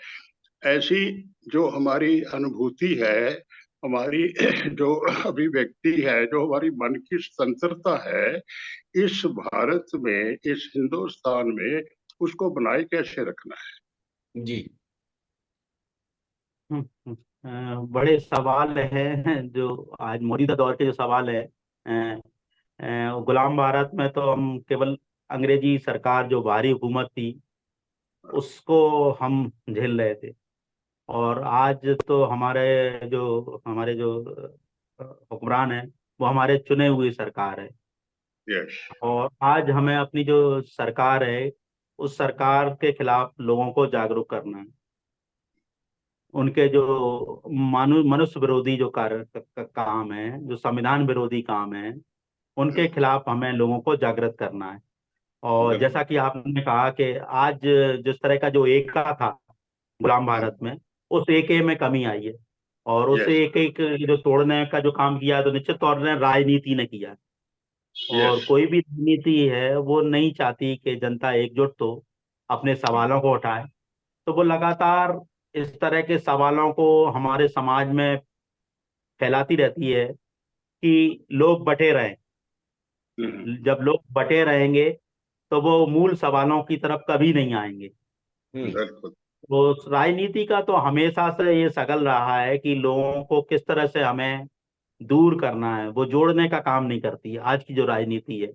ऐसी जो हमारी अनुभूति है, हमारी जो अभिव्यक्ति है, जो हमारी मन की स्वतंत्रता है, इस भारत में, इस हिंदुस्तान में, उसको बनाए कैसे रखना है? जी। बड़े सवाल है जो आज मौजूदा दौर के जो सवाल है। गुलाम भारत में तो हम केवल अंग्रेजी सरकार जो भारी हुकूमत थी उसको हम झेल रहे थे, और आज तो हमारे जो हुक्मरान है वो हमारे चुने हुई सरकार है। यस। और आज हमें अपनी जो सरकार है उस सरकार के खिलाफ लोगों को जागरूक करना है। उनके जो मनुष्य विरोधी जो काम है, जो संविधान विरोधी काम है, उनके खिलाफ हमें लोगों को जागृत करना है। और जैसा कि आपने कहा कि आज जिस तरह का जो एकता था गुलाम भारत में, उस एके में कमी आई है। और उस यस। एके जो तोड़ने का जो काम किया है, तो निश्चित तौर पर राजनीति ने किया है। और यस। कोई भी नीति है वो नहीं चाहती कि जनता एकजुट तो अपने सवालों को उठाए। तो वो लगातार इस तरह के सवालों को हमारे समाज में फैलाती रहती है कि लोग बटे रहें। जब लोग बटे रहेंगे तो वो मूल सवालों की तरफ कभी नहीं आएंगे। बिल्कुल। तो उस राजनीति का तो हमेशा से ये सगल रहा है कि लोगों को किस तरह से हमें दूर करना है, वो जोड़ने का काम नहीं करती है आज की जो राजनीति है।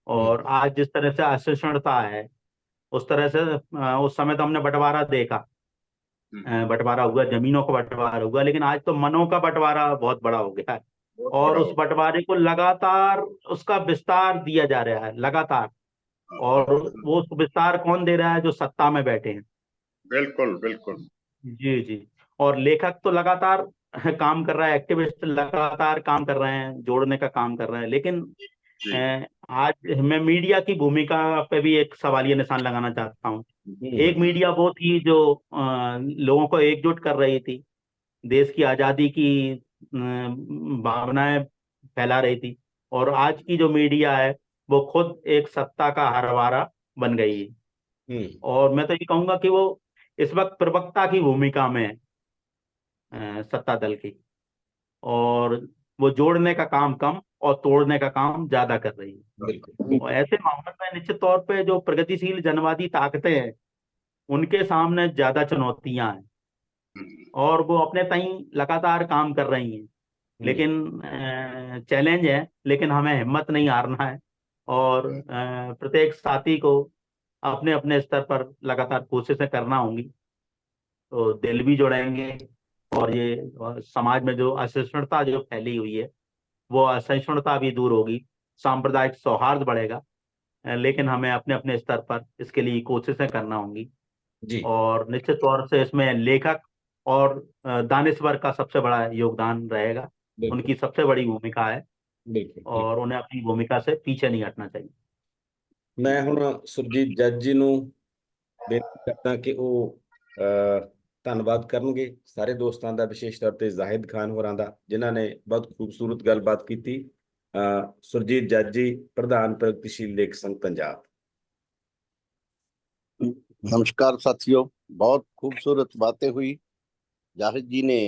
और आज जिस तरह से असहिष्णुता है, उस तरह से उस समय तो हमने बंटवारा देखा, बंटवारा हुआ, जमीनों का बंटवारा हुआ, लेकिन आज तो मनों का बंटवारा बहुत बड़ा हो गया है। और उस बंटवारे को लगातार उसका विस्तार दिया जा रहा है लगातार। और वो विस्तार कौन दे रहा है? जो सत्ता में बैठे हैं। बिल्कुल बिल्कुल। जी जी। और लेखक तो लगातार काम कर रहा है, एक्टिविस्ट लगातार काम कर रहे हैं, जोड़ने का काम कर रहे हैं। लेकिन जी। आज मैं मीडिया की भूमिका पे भी एक सवालिया निशान लगाना चाहता हूँ। एक मीडिया वो थी जो लोगों को एकजुट कर रही थी, देश की आजादी की भावनाएं फैला रही थी। और आज की जो मीडिया है वो खुद एक सत्ता का हरवारा बन गई है। और मैं तो ये कहूंगा कि वो इस वक्त प्रवक्ता की भूमिका में है, सत्ता दल की। और वो जोड़ने का काम कम और तोड़ने का काम ज्यादा कर रही है। और ऐसे मामलों में निश्चित तौर पे जो प्रगतिशील जनवादी ताकतें हैं उनके सामने ज्यादा चुनौतियां हैं, और वो अपने तई लगातार काम कर रही हैं। लेकिन चैलेंज है, लेकिन हमें हिम्मत नहीं हारना है। और प्रत्येक साथी को अपने अपने स्तर पर लगातार कोशिशें करना होंगी, तो दिल भी जुड़ेंगे। और ये समाज में जो असहिष्णुता जो फैली हुई है वो असहिष्णुता भी दूर होगी, सांप्रदायिक सौहार्द बढ़ेगा। लेकिन हमें अपने अपने स्तर पर इसके लिए कोशिशें करना होंगी। जी। और निश्चित तौर से इसमें लेखक और दानिश्वर का सबसे बड़ा योगदान रहेगा। बिल्कुल उनकी सबसे बड़ी भूमिका है बिल्कुल बिल्कुल। और उन्हें अपनी भूमिका से पीछे नहीं हटना चाहिए। मैं ਹੁਣ ਸੁਰਜੀਤ ਜੱਜ ਜੀ ਨੂੰ ਬੇਨਤੀ ਕਰਦਾ ਕਿ ਉਹ ਧੰਨਵਾਦ ਕਰਨਗੇ ਸਾਰੇ ਦੋਸਤਾਂ ਦਾ, ਵਿਸ਼ੇਸ਼ ਤੌਰ ਤੇ ਜ਼ਾਹਿਦ ਖਾਨ ਹੋਰਾਂ ਦਾ, ਜਿਨ੍ਹਾਂ ਨੇ ਬਹੁਤ ਖੂਬਸੂਰਤ ਗੱਲਬਾਤ ਕੀਤੀ। ਸੁਰਜੀਤ ਜੱਜ ਜੀ, ਪ੍ਰਧਾਨ ਪ੍ਰਗਤੀਸ਼ੀਲ ਲੇਖ ਸੰਘ ਪੰਜਾਬ। नमस्कार साथियों, बहुत खूबसूरत बातें हुई। जाहिद जी ने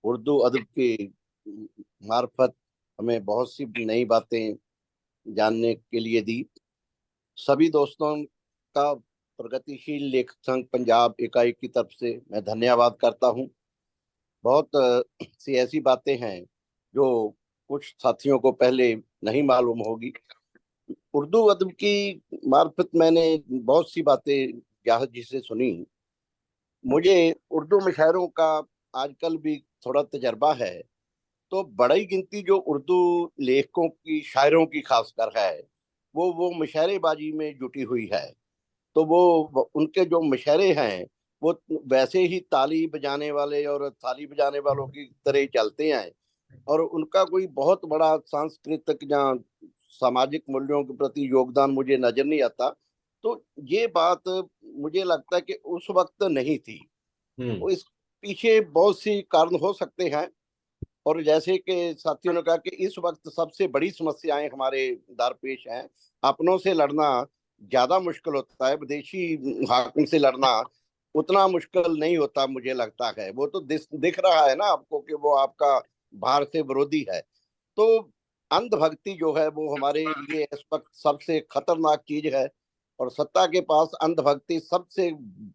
उर्दू अदब के मार्फत हमें बहुत सी नई बातें जानने के लिए दी। सभी दोस्तों का प्रगतिशील लेखक संघ पंजाब इकाई की तरफ से मैं धन्यवाद करता हूं। बहुत सी ऐसी बातें हैं जो कुछ साथियों को पहले नहीं मालूम होगी। उर्दू अदब की मार्फत मैंने बहुत सी बातें जाहिद जी से सुनी। मुझे उर्दू मुशायरों का आजकल भी थोड़ा तजर्बा है, तो बड़ी गिनती जो उर्दू लेखकों की, शायरों की खासकर है, वो मुशायरेबाजी में जुटी हुई है। तो वो उनके जो मुशायरे हैं वो वैसे ही ताली बजाने वाले और थाली बजाने वालों की तरह चलते हैं, और उनका कोई बहुत बड़ा सांस्कृतिक या सामाजिक मूल्यों के प्रति योगदान मुझे नजर नहीं आता। तो ये बात मुझे लगता है कि उस वक्त नहीं थी। तो इस पीछे बहुत सी कारण हो सकते हैं, और जैसे कि साथियों ने कहा कि इस वक्त सबसे बड़ी समस्याएं हमारे दरपेश हैं। अपनों से लड़ना ज्यादा मुश्किल होता है, विदेशी हाकिम से लड़ना उतना मुश्किल नहीं होता मुझे लगता है। वो तो दिख रहा है ना आपको कि वो आपका बाहर से विरोधी है। तो अंधभक्ति जो है वो हमारे लिए इस वक्त सबसे खतरनाक चीज है, और सत्ता के पास अंधभक्ति सबसे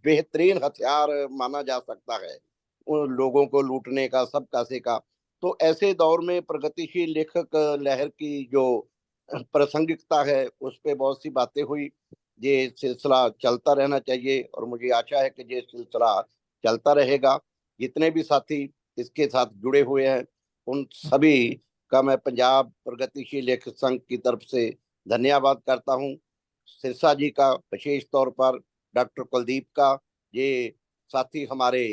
बेहतरीन हथियार माना जा सकता है उन लोगों को लूटने का, सब कासे का। तो ऐसे दौर में प्रगतिशील लेखक लहर की जो प्रासंगिकता है उस पे बहुत सी बातें हुई। ये सिलसिला चलता रहना चाहिए और मुझे आशा है कि ये सिलसिला चलता रहेगा। जितने भी साथी इसके साथ जुड़े हुए हैं उन सभी का मैं पंजाब प्रगतिशील लेखक संघ की तरफ से धन्यवाद करता हूँ। सिरसा जी का विशेष तौर पर, डॉक्टर कुलदीप का, ये साथी हमारे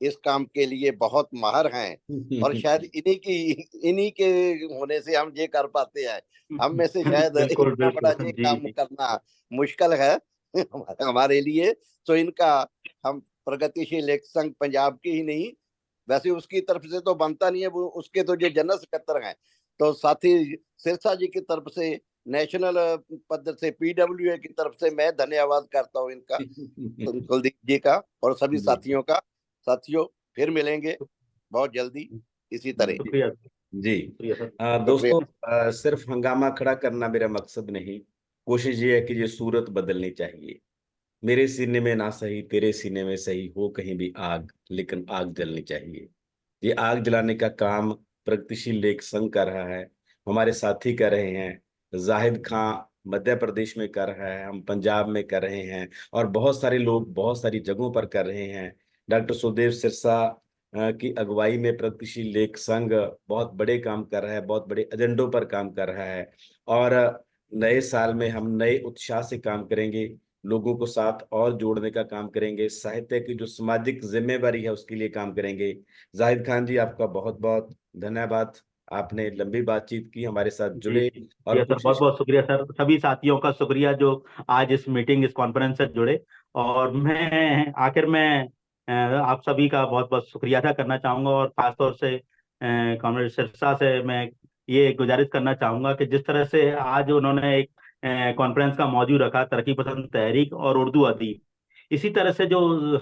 इस काम के लिए बहुत माहिर हैं, और शायद इन्हीं के होने से हम ये कर पाते हैं। हम में से शायद बिल्कुल इतना बड़ा बिल्कुल, ये जी काम जी। करना मुश्किल है हमारे लिए। तो इनका हम प्रगतिशील लेखक संघ पंजाब की ही नहीं, वैसे उसकी तरफ से तो बनता नहीं है, वो उसके तो जो जनरल सेक्रेटरी हैं। तो साथी सिरसा जी की तरफ से, नेशनल पद से, पीडब्ल्यूए की तरफ से मैं धन्यवाद करता हूँ इनका, कुलदीप जी का और सभी जी साथियों का। साथियों फिर मिलेंगे बहुत जल्दी इसी तरह। शुक्रिया जी। शुक्रिया सर। दोस्तों, सिर्फ हंगामा खड़ा करना मेरा मकसद नहीं। कोशिश ये है कि ये सूरत बदलनी चाहिए। मेरे सीने में ना सही, तेरे सीने में सही हो कहीं भी आग, लेकिन आग जलनी चाहिए। ये आग जलाने का काम प्रगतिशील लेख संघ कर रहा है, हमारे साथी कर रहे हैं। जाहिद खां मध्य प्रदेश में कर रहा है, हम पंजाब में कर रहे हैं, और बहुत सारे लोग बहुत सारी जगहों पर कर रहे हैं। डॉक्टर सुदेव सिरसा की अगुवाई में प्रगतिशील लेख संघ बहुत बड़े काम कर रहा है, बहुत बड़े एजेंडों पर काम कर रहा है। और नए साल में हम नए उत्साह से काम करेंगे, लोगों को साथ और जोड़ने का काम करेंगे, साहित्य की जो सामाजिक जिम्मेवारी है उसके लिए काम करेंगे। जाहिद खान जी, आपका बहुत बहुत धन्यवाद। आपने लंबी बातचीत की, हमारे साथ जी जुड़े, जी, और शुक्रिया सर, बहुत कोशिश। बहुत शुक्रिया सर। सभी साथियों का शुक्रिया जो आज इस मीटिंग, इस कॉन्फ्रेंस से जुड़े। और मैं आखिर में आप सभी का बहुत बहुत शुक्रिया अदा करना चाहूंगा, और खासतौर से कॉमरेड सिरसा से मैं ये गुजारिश करना चाहूंगा कि जिस तरह से आज उन्होंने एक कॉन्फ्रेंस का मौजू रखा, तरक्की पसंद तहरीक और उर्दू अदीब, इसी तरह से जो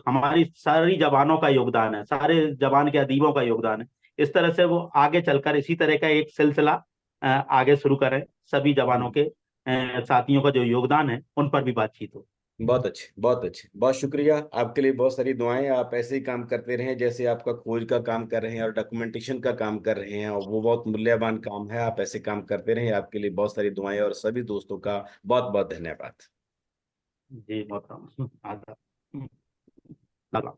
हमारी सारी जबानों का योगदान है, सारे जबान के अदीबों का योगदान है, इस तरह से वो आगे चलकर इसी तरह का एक सिलसिला आगे शुरू करें। सभी जवानों के साथियों का जो योगदान है उन पर भी बातचीत हो। बहुत अच्छे, बहुत अच्छे, बहुत शुक्रिया। आपके लिए बहुत सारी दुआएं। आप ऐसे ही काम करते रहें जैसे आपका खोज का काम कर रहे हैं और डॉक्यूमेंटेशन का काम कर रहे हैं, और वो बहुत मूल्यवान काम है। आप ऐसे काम करते रहें। आपके लिए बहुत सारी दुआएं, और सभी दोस्तों का बहुत बहुत धन्यवाद। जी मोहतरम, आदाब, सलाम।